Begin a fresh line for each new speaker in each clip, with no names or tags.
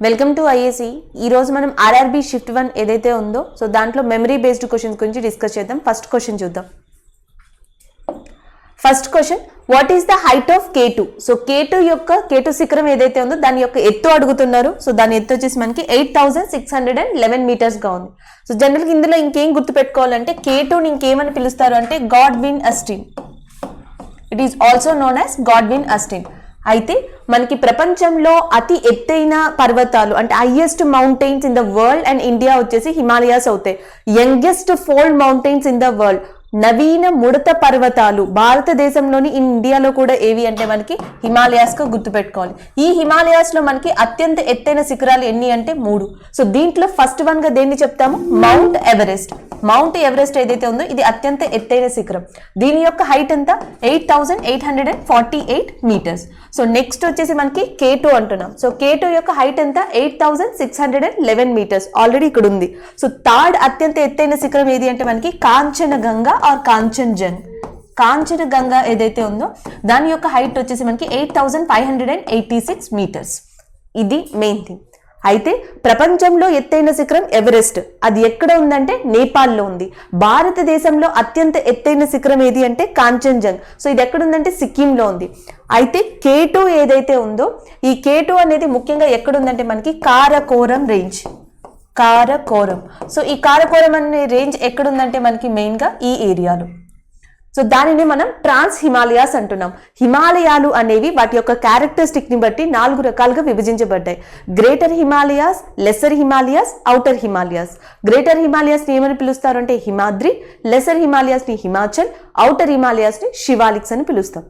Welcome to IAC. ఈ రోజు మనం ఆర్ఆర్బీ షిఫ్ట్ 1 ఏదైతే ఉందో సో దాంట్లో మెమరీ బేస్డ్ క్వశ్చన్స్ గురించి డిస్కస్ చేద్దాం. ఫస్ట్ క్వశ్చన్ చూద్దాం. First question, what is the height of K2? So K2 శిఖరం ఏదైతే ఉందో దాని యొక్క ఎత్తు అడుగుతున్నారు. సో దాని ఎత్తు వచ్చేసి మనకి 8611 మీటర్స్ గా ఉంది. సో జనరల్గా ఇందులో ఇంకేం గుర్తుపెట్టుకోవాలంటే K2ని ఇంకేమని పిలుస్తారు అంటే Godwin Austen. It is also known as Godwin Austen. అయితే మనకి ప్రపంచంలో అతి ఎత్తైన పర్వతాలు అంటే highest mountains in the world and India వచ్చేసి హిమాలయాస్ అవుతాయి. Youngest fold mountains in the world, నవీన ముడత పర్వతాలు భారతదేశంలోని ఇండియాలో కూడా ఏవి అంటే మనకి హిమాలయాస్ గా గుర్తుపెట్టుకోవాలి. ఈ హిమాలయాస్ లో మనకి అత్యంత ఎత్తైన శిఖరాలు ఎన్ని అంటే 3. సో దీంట్లో ఫస్ట్ వన్ గా దేన్ని చెప్తాము? Mount Everest. మౌంట్ ఎవరెస్ట్ ఏదైతే ఉందో ఇది అత్యంత ఎత్తైన శిఖరం. దీని యొక్క హైట్ ఎంత? 8848 మీటర్స్. సో నెక్స్ట్ వచ్చేసి మనకి K2 అంటున్నాం. సో K2 యొక్క హైట్ ఎంత? 8611 మీటర్స్. ఆల్రెడీ ఇక్కడ ఉంది. సో థర్డ్ అత్యంత ఎత్తైన శిఖరం ఏది అంటే మనకి కాంచనగంగా ఆర్ కాంచన్జంగ్. కాంచనగంగా ఏదైతే ఉందో దాని యొక్క హైట్ వచ్చేసి మనకి 8586 మీటర్స్. ఇది మెయిన్ థింగ్. అయితే ప్రపంచంలో ఎత్తైన శిఖరం ఎవరెస్ట్. అది ఎక్కడ ఉందంటే నేపాల్లో ఉంది. భారతదేశంలో అత్యంత ఎత్తైన శిఖరం ఏది అంటే కాంచన్జంగ్. సో ఇది ఎక్కడ ఉందంటే సిక్కింలో ఉంది. అయితే K2 ఏదైతే ఉందో ఈ K2 అనేది ముఖ్యంగా ఎక్కడ ఉందంటే మనకి కారకోరం రేంజ్. కారకోరం. సో ఈ కారకోరం అనే రేంజ్ ఎక్కడ ఉందంటే మనకి మెయిన్ గా ఈ ఏరియాలో. సో దానిని మనం ట్రాన్స్ హిమాలయాస్ అంటున్నాం. హిమాలయాలు అనేవి వాటి యొక్క క్యారెక్టరిస్టిక్ ని బట్టి 4 రకాలుగా విభజించబడ్డాయి. Greater Himalayas, lesser Himalayas, outer Himalayas. Greater Himalayas ని ఏమని పిలుస్తారు అంటే హిమాద్రి, లెసర్ హిమాలయాస్ ని హిమాచల్, ఔటర్ హిమాలయాస్ ని శివాలిక్స్ అని పిలుస్తాం.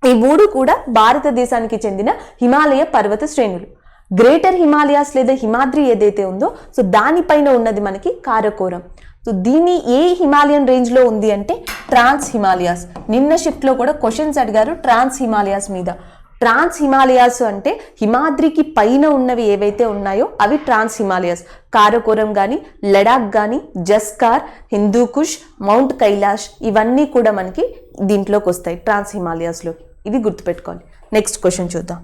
ఈ 3 కూడా భారతదేశానికి చెందిన హిమాలయ పర్వత శ్రేణులు. గ్రేటర్ హిమాలయాస్ లేదా హిమాద్రి ఏదైతే ఉందో సో దానిపైన ఉన్నది మనకి కారకోరం. సో దీన్ని ఏ హిమాలయన్ రేంజ్ లో ఉంది అంటే ట్రాన్స్ హిమాలయాస్. నిన్న షిఫ్ట్ లో కూడా క్వశ్చన్స్ అడిగారు ట్రాన్స్ హిమాలయాస్ మీద. ట్రాన్స్ హిమాలయాస్ అంటే హిమాద్రికి పైన ఉన్నవి ఏవైతే ఉన్నాయో అవి ట్రాన్స్ హిమాలయాస్. కారకోరం కానీ, లడాక్ కానీ, జస్కార్, హిందూకుష్, మౌంట్ కైలాష్ ఇవన్నీ కూడా మనకి దీంట్లోకి వస్తాయి ట్రాన్స్ హిమాలయాస్లో. ఇవి గుర్తుపెట్టుకోవాలి. నెక్స్ట్ క్వశ్చన్ చూద్దాం.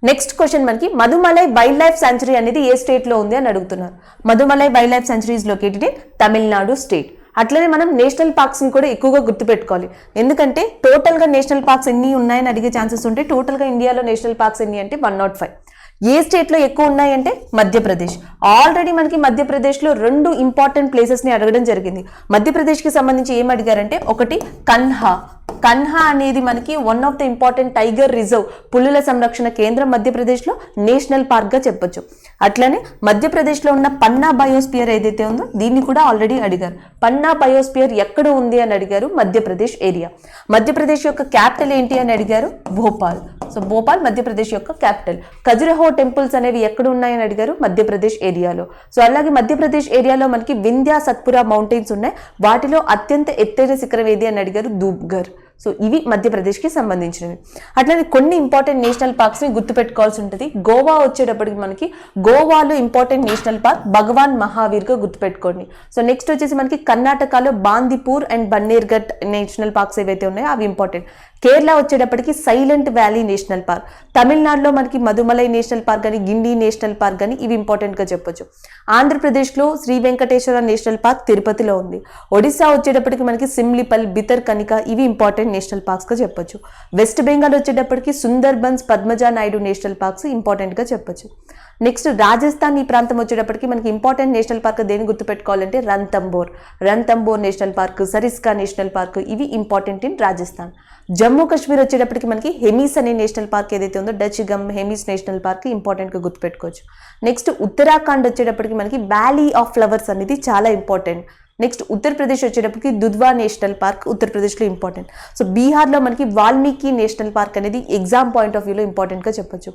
నెక్స్ట్ క్వశ్చన్ మనకి మధుమలై వైల్డ్ లైఫ్ సాంచురీ అనేది ఏ స్టేట్ లో ఉంది అని అడుగుతున్నారు. Mudumalai wild life sanctuary is located in Tamil Nadu state. అట్లనే మనం నేషనల్ పార్క్స్ ని కూడా ఎక్కువగా గుర్తుపెట్టుకోవాలి. ఎందుకంటే టోటల్ గా నేషనల్ పార్క్స్ ఎన్ని ఉన్నాయని అడిగే ఛాన్సెస్ ఉంటాయి. టోటల్ గా ఇండియాలో నేషనల్ పార్క్స్ ఎన్ని అంటే 105. ఏ స్టేట్ లో ఎక్కువ ఉన్నాయి అంటే మధ్యప్రదేశ్. ఆల్రెడీ మనకి మధ్యప్రదేశ్ లో 2 ఇంపార్టెంట్ ప్లేసెస్ ని అడగడం జరిగింది. మధ్యప్రదేశ్ కి సంబంధించి ఏం అడిగారంటే ఒకటి కన్హా. కన్హా అనేది మనకి one of the important tiger reserve, పులుల సంరక్షణ కేంద్రం మధ్యప్రదేశ్లో నేషనల్ పార్క్ గా చెప్పొచ్చు. అట్లనే మధ్యప్రదేశ్లో ఉన్న పన్నా బయోస్పియర్ ఏదైతే ఉందో దీన్ని కూడా ఆల్రెడీ అడిగారు. పన్నా బయోస్పియర్ ఎక్కడ ఉంది అని అడిగారు, మధ్యప్రదేశ్ ఏరియా. మధ్యప్రదేశ్ యొక్క క్యాపిటల్ ఏంటి అని అడిగారు, భోపాల్. సో భోపాల్ మధ్యప్రదేశ్ యొక్క క్యాపిటల్. ఖజురహో టెంపుల్స్ అనేవి ఎక్కడ ఉన్నాయని అడిగారు, మధ్యప్రదేశ్ ఏరియాలో. సో అలాగే మధ్యప్రదేశ్ ఏరియాలో మనకి వింధ్యా సత్పురా మౌంటైన్స్ ఉన్నాయి. వాటిలో అత్యంత ఎత్తైన శిఖరం ఏది అని అడిగారు, ధూప్ఘర్. సో ఇవి మధ్యప్రదేశ్కి సంబంధించినవి. అట్లనే కొన్ని ఇంపార్టెంట్ నేషనల్ పార్క్స్ ని గుర్తుపెట్టుకోవాల్సి ఉంటుంది. గోవా వచ్చేటప్పటికి మనకి గోవాలో ఇంపార్టెంట్ నేషనల్ పార్క్ భగవాన్ మహావీర్ గా గుర్తుపెట్టుకోండి. సో నెక్స్ట్ వచ్చేసి మనకి కర్ణాటకలో బాందీపూర్ అండ్ బన్నేర్ఘట్ నేషనల్ పార్క్స్ ఏవైతే ఉన్నాయో అవి ఇంపార్టెంట్. కేరళ వచ్చేటప్పటికి సైలెంట్ వ్యాలీ నేషనల్ పార్క్. తమిళనాడులో మనకి మధుమలై నేషనల్ పార్క్ అని, గిండి నేషనల్ పార్క్ అని ఇవి ఇంపార్టెంట్ గా చెప్పొచ్చు. ఆంధ్రప్రదేశ్లో శ్రీ వెంకటేశ్వర నేషనల్ పార్క్ తిరుపతిలో ఉంది. ఒడిశా వచ్చేటప్పటికి మనకి సిమ్లిపల్, బితర్ కనిక ఇవి ఇంపార్టెంట్ నేషనల్ పార్క్స్ గా చెప్పొచ్చు. వెస్ట్ బెంగాల్ వచ్చేటప్పటికి Sundarbans, Padmaja Naidu national parks important గా చెప్పొచ్చు. నెక్స్ట్ రాజస్థాన్ ఈ ప్రాంతం వచ్చేటప్పటికి మనకి ఇంపార్టెంట్ నేషనల్ పార్క్ దేని గుర్తుపెట్టుకోవాలంటే Ranthambore national park, Sariska national park ఇవి ఇంపార్టెంట్ ఇన్ రాజస్థాన్. జమ్మూ కాశ్మీర్ వచ్చేటప్పటికి మనకి హెమీస్ అనే నేషనల్ పార్క్ ఏదైతే ఉందో Dachigam Hemis national park important గా గుర్తుపెట్టుకోవచ్చు. నెక్స్ట్ ఉత్తరాఖండ్ వచ్చేటప్పటికి మనకి వ్యాలీ ఆఫ్ ఫ్లవర్స్ అనేది చాలా ఇంపార్టెంట్. నెక్స్ట్ ఉత్తరప్రదేశ్ వచ్చేటప్పటికి దుధ్వా నేషనల్ పార్క్ ఉత్తరప్రదేశ్లో ఇంపార్టెంట్. సో బీహార్లో మనకి వాల్మీకి నేషనల్ పార్క్ అనేది ఎగ్జామ్ పాయింట్ ఆఫ్ వ్యూలో ఇంపార్టెంట్గా చెప్పొచ్చు.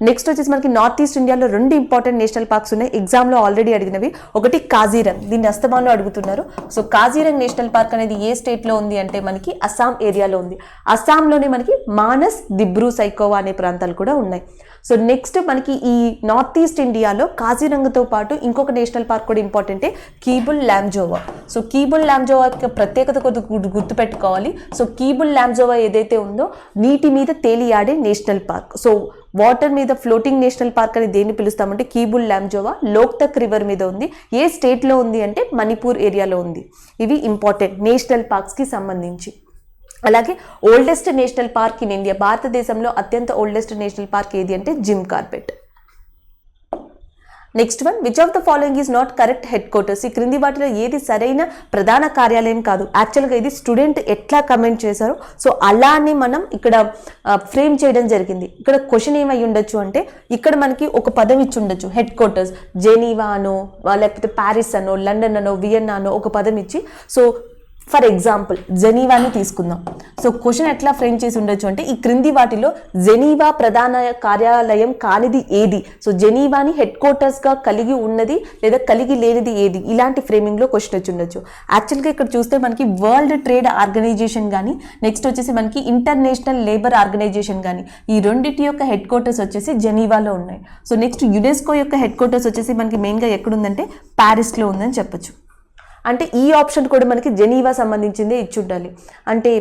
నెక్స్ట్ వచ్చేసి మనకి నార్త్ ఈస్ట్ ఇండియాలో 2 ఇంపార్టెంట్ నేషనల్ పార్క్స్ ఉన్నాయి. ఎగ్జామ్లో ఆల్రెడీ అడిగినవి. ఒకటి కాజీరంగ్, దీన్ని అస్తమానంలో అడుగుతున్నారు. సో కాజీరంగ్ నేషనల్ పార్క్ అనేది ఏ స్టేట్లో ఉంది అంటే మనకి అస్సాం ఏరియాలో ఉంది. అస్సాంలోనే మనకి మానస్, దిబ్రూ సైకోవా అనే ప్రాంతాలు కూడా ఉన్నాయి. సో నెక్స్ట్ మనకి ఈ నార్త్ ఈస్ట్ ఇండియాలో కాజీరంగతో పాటు ఇంకొక నేషనల్ పార్క్ కూడా ఇంపార్టెంటే, కీబుల్ లాంజోవా. సో కీబుల్ లాంజోవా యొక్క ప్రత్యేకత గుర్తుపెట్టుకోవాలి. సో కీబుల్ లాంజోవా ఏదైతే ఉందో నీటి మీద తేలియాడే నేషనల్ పార్క్. సో వాటర్ మీద ఫ్లోటింగ్ నేషనల్ పార్క్ అని దేన్ని పిలుస్తామంటే కీబుల్ లామ్జోవా లోక్తక్ రివర్ మీద ఉంది. ఏ స్టేట్లో ఉంది అంటే మణిపూర్ ఏరియాలో ఉంది. ఇవి ఇంపార్టెంట్ నేషనల్ పార్క్స్కి సంబంధించి. అలాగే oldest national park in India, భారతదేశంలో అత్యంత ఓల్డెస్ట్ నేషనల్ పార్క్ ఏది అంటే Jim Corbett. Next one, which of the following is not correct head quarters. ఈ క్రింది వాటిలో ఏది సరైన ప్రధాన కార్యాలయం కాదు. యాక్చువల్గా ఇది స్టూడెంట్ ఎట్లా కమెంట్ చేశారో సో అలానే మనం ఇక్కడ ఫ్రేమ్ చేయడం జరిగింది. ఇక్కడ క్వశ్చన్ ఏమై ఉండొచ్చు అంటే ఇక్కడ మనకి ఒక పదం ఇచ్చి ఉండొచ్చు, హెడ్ క్వార్టర్స్ జెనీవా అనో లేకపోతే ప్యారిస్ అనో లండన్ అనో వియన్నా అనో ఒక పదం ఇచ్చి, సో ఫర్ ఎగ్జాంపుల్ జెనీవాని తీసుకుందాం. సో క్వశ్చన్ ఎట్లా ఫ్రేమ్ చేసి ఉండొచ్చు అంటే ఈ క్రింది వాటిలో జెనీవా ప్రధాన కార్యాలయం కానిది ఏది, సో జెనీవాని హెడ్ క్వార్టర్స్గా కలిగి ఉన్నది లేదా కలిగి లేనిది ఏది, ఇలాంటి ఫ్రేమింగ్లో క్వశ్చన్ వచ్చి ఉండొచ్చు. యాక్చువల్గా ఇక్కడ చూస్తే మనకి వరల్డ్ ట్రేడ్ ఆర్గనైజేషన్ కానీ నెక్స్ట్ వచ్చేసి మనకి ఇంటర్నేషనల్ లేబర్ ఆర్గనైజేషన్ కానీ ఈ రెండింటి యొక్క హెడ్ క్వార్టర్స్ వచ్చేసి జెనీవాలో ఉన్నాయి. సో నెక్స్ట్ యునెస్కో యొక్క హెడ్ క్వార్టర్స్ వచ్చేసి మనకి మెయిన్గా ఎక్కడుందంటే ప్యారిస్లో ఉందని చెప్పొచ్చు. అంటే ఈ ఆప్షన్ కూడా మనకి జెనీవా సంబంధించిందే ఇచ్చి ఉండాలి. అంటే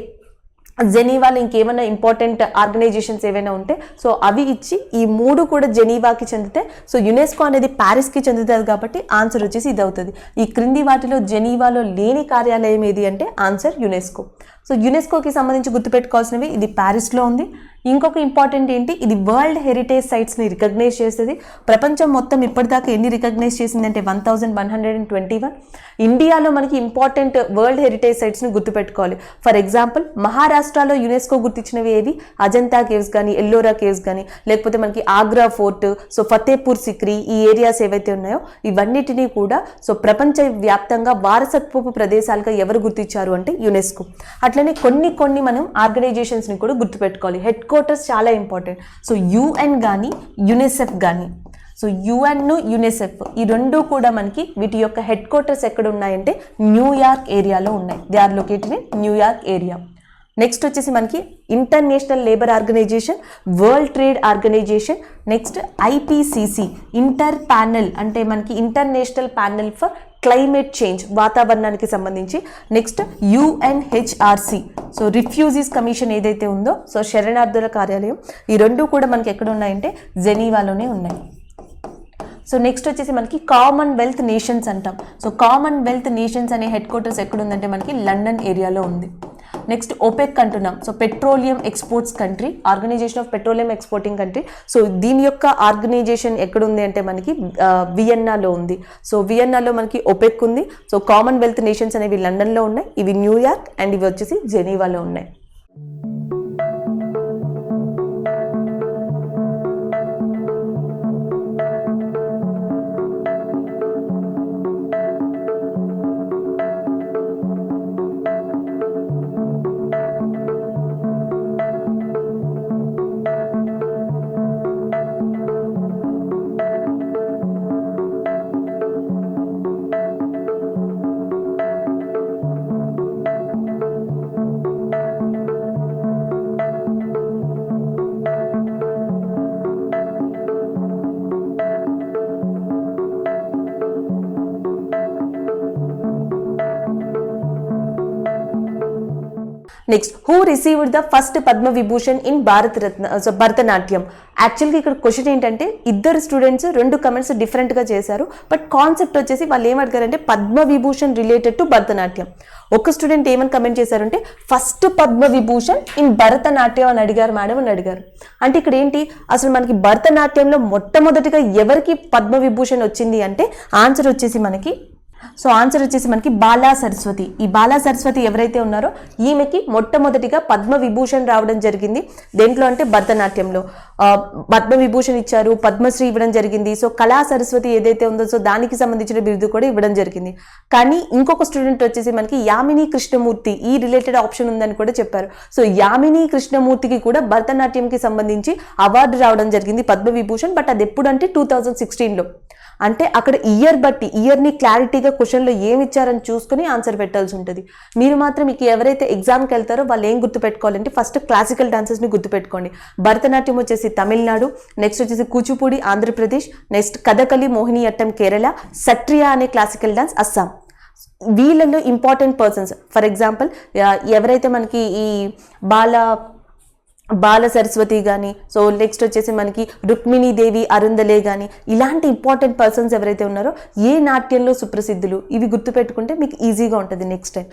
జెనీవాలో ఇంకేమైనా ఇంపార్టెంట్ ఆర్గనైజేషన్స్ ఏవైనా ఉంటే సో అవి ఇచ్చి ఈ మూడు కూడా జెనీవాకి చెందితే సో యునెస్కో అనేది ప్యారిస్కి చెందుతుంది కాబట్టి ఆన్సర్ వచ్చేసి ఇది అవుతుంది. ఈ క్రింది వాటిలో జెనీవాలో లేని కార్యాలయం ఏది అంటే ఆన్సర్ యునెస్కో. సో యునెస్కోకి సంబంధించి గుర్తుపెట్టుకోవాల్సినవి ఇది ప్యారిస్లో ఉంది. ఇంకొక ఇంపార్టెంట్ ఏంటి, ఇది వరల్డ్ హెరిటేజ్ సైట్స్ని రికగ్నైజ్ చేస్తుంది. ప్రపంచం మొత్తం ఇప్పటిదాకా ఎన్ని రికగ్నైజ్ చేసిందంటే 1121. ఇండియాలో మనకి ఇంపార్టెంట్ వరల్డ్ హెరిటేజ్ సైట్స్ని గుర్తుపెట్టుకోవాలి. ఫర్ ఎగ్జాంపుల్ మహారాష్ట్రలో యునెస్కో గుర్తించినవి ఏవి, అజంతా కేవ్స్ కానీ ఎల్లోరా కేవ్స్ కానీ లేకపోతే మనకి ఆగ్రా ఫోర్ట్, సో ఫతేపూర్ సిక్రీ, ఈ ఏరియాస్ ఏవైతే ఉన్నాయో ఇవన్నిటినీ కూడా సో ప్రపంచ వ్యాప్తంగా వారసత్వపు ప్రదేశాలుగా ఎవరు గుర్తించారు అంటే యునెస్కో. అట్లనే కొన్ని మనం ఆర్గనైజేషన్స్ని కూడా గుర్తుపెట్టుకోవాలి. హెడ్ క్వార్టర్స్ చాలా ఇంపార్టెంట్. సో యుఎన్ కానీ యునిసెఫ్ కానీ, సో యుఎన్ యునిసెఫ్ ఈ రెండు కూడా మనకి వీటి యొక్క హెడ్ క్వార్టర్స్ ఎక్కడ ఉన్నాయంటే న్యూయార్క్ ఏరియాలో ఉన్నాయి. They are located in New York area. Next వచ్చేసి మనకి international labour organisation, world trade organisation, next IPCC inter panel అంటే మనకి international panel for climate change వాతావరణానికి సంబంధించి, next UNHRC so refugees commission ఏదైతే ఉందో సో శరణార్థుల కార్యాలయం, ఈ రెండు కూడా మనకి ఎక్కడ ఉన్నాయంటే జెనీవాలోనే ఉన్నాయి. సో నెక్స్ట్ వచ్చేసి మనకి కామన్వెల్త్ నేషన్స్ అంటాం. సో కామన్వెల్త్ నేషన్స్ అనే హెడ్ క్వార్టర్స్ ఎక్కడుందంటే మనకి లండన్ ఏరియాలో ఉంది. నెక్స్ట్ ఓపెక్ అంటున్నాం. So petroleum exports country, organisation of petroleum exporting country. So దీని యొక్క ఆర్గనైజేషన్ ఎక్కడుంది అంటే మనకి వియన్నాలో ఉంది. సో వియన్నాలో మనకి ఓపెక్ ఉంది. సో కామన్వెల్త్ నేషన్స్ అనేవి లండన్లో ఉన్నాయి, ఇవి న్యూయార్క్ అండ్ ఇవి వచ్చేసి జెనీవాలో ఉన్నాయి. Next, who received the first Padma Vibhushan in Bharatanatyam. యాక్చువల్గా ఇక్కడ క్వశ్చన్ ఏంటంటే ఇద్దరు స్టూడెంట్స్ రెండు కమెంట్స్ డిఫరెంట్గా చేశారు, బట్ కాన్సెప్ట్ వచ్చేసి వాళ్ళు ఏమడిగారంటే పద్మ విభూషణ్ రిలేటెడ్ టు భరతనాట్యం. ఒక స్టూడెంట్ ఏమని కమెంట్ చేశారంటే ఫస్ట్ పద్మ విభూషణ్ ఇన్ భరతనాట్యం అని అడిగారు మేడం అని అడిగారు. అంటే ఇక్కడ ఏంటి, అసలు మనకి భరతనాట్యంలో మొట్టమొదటిగా ఎవరికి పద్మ విభూషణ్ వచ్చింది అంటే ఆన్సర్ వచ్చేసి మనకి బాలా సరస్వతి. ఈ బాలా సరస్వతి ఎవరైతే ఉన్నారో ఈమెకి మొట్టమొదటిగా పద్మ విభూషణ్ రావడం జరిగింది. దేంట్లో అంటే భరతనాట్యంలో పద్మ విభూషణ్ ఇచ్చారు, పద్మశ్రీ ఇవ్వడం జరిగింది. సో కళా సరస్వతి ఏదైతే ఉందో సో దానికి సంబంధించిన బిరుదు కూడా ఇవ్వడం జరిగింది. కానీ ఇంకొక స్టూడెంట్ వచ్చేసి మనకి యామిని కృష్ణమూర్తి ఈ రిలేటెడ్ ఆప్షన్ ఉందని కూడా చెప్పారు. సో యామిని కృష్ణమూర్తికి కూడా భరతనాట్యంకి సంబంధించి అవార్డు రావడం జరిగింది పద్మ విభూషణ్. బట్ అది ఎప్పుడు అంటే 2016లో. అంటే అక్కడ ఇయర్ని క్లారిటీగా క్వశ్చన్లో ఏమి ఇచ్చారని చూసుకుని ఆన్సర్ పెట్టాల్సి ఉంటుంది. మీరు మాత్రం మీకు ఎవరైతే ఎగ్జామ్కి వెళ్తారో వాళ్ళు ఏం గుర్తుపెట్టుకోవాలంటే ఫస్ట్ క్లాసికల్ డాన్సెస్ని గుర్తుపెట్టుకోండి. భరతనాట్యం వచ్చేసి తమిళనాడు, నెక్స్ట్ వచ్చేసి కూచిపూడి ఆంధ్రప్రదేశ్, నెక్స్ట్ కథకళి మోహినియట్టం కేరళ, సట్రియా అనే క్లాసికల్ డాన్స్ అస్సాం. వీళ్ళల్లో ఇంపార్టెంట్ పర్సన్స్ ఫర్ ఎగ్జాంపుల్ ఎవరైతే మనకి ఈ బాల సరస్వతి కానీ, సో నెక్స్ట్ వచ్చేసి మనకి రుక్మిణీ దేవి అరుందలే కానీ, ఇలాంటి ఇంపార్టెంట్ పర్సన్స్ ఎవరైతే ఉన్నారో ఏ నాట్యంలో సుప్రసిద్ధులు, ఇవి గుర్తుపెట్టుకుంటే మీకు ఈజీగా ఉంటుంది next time.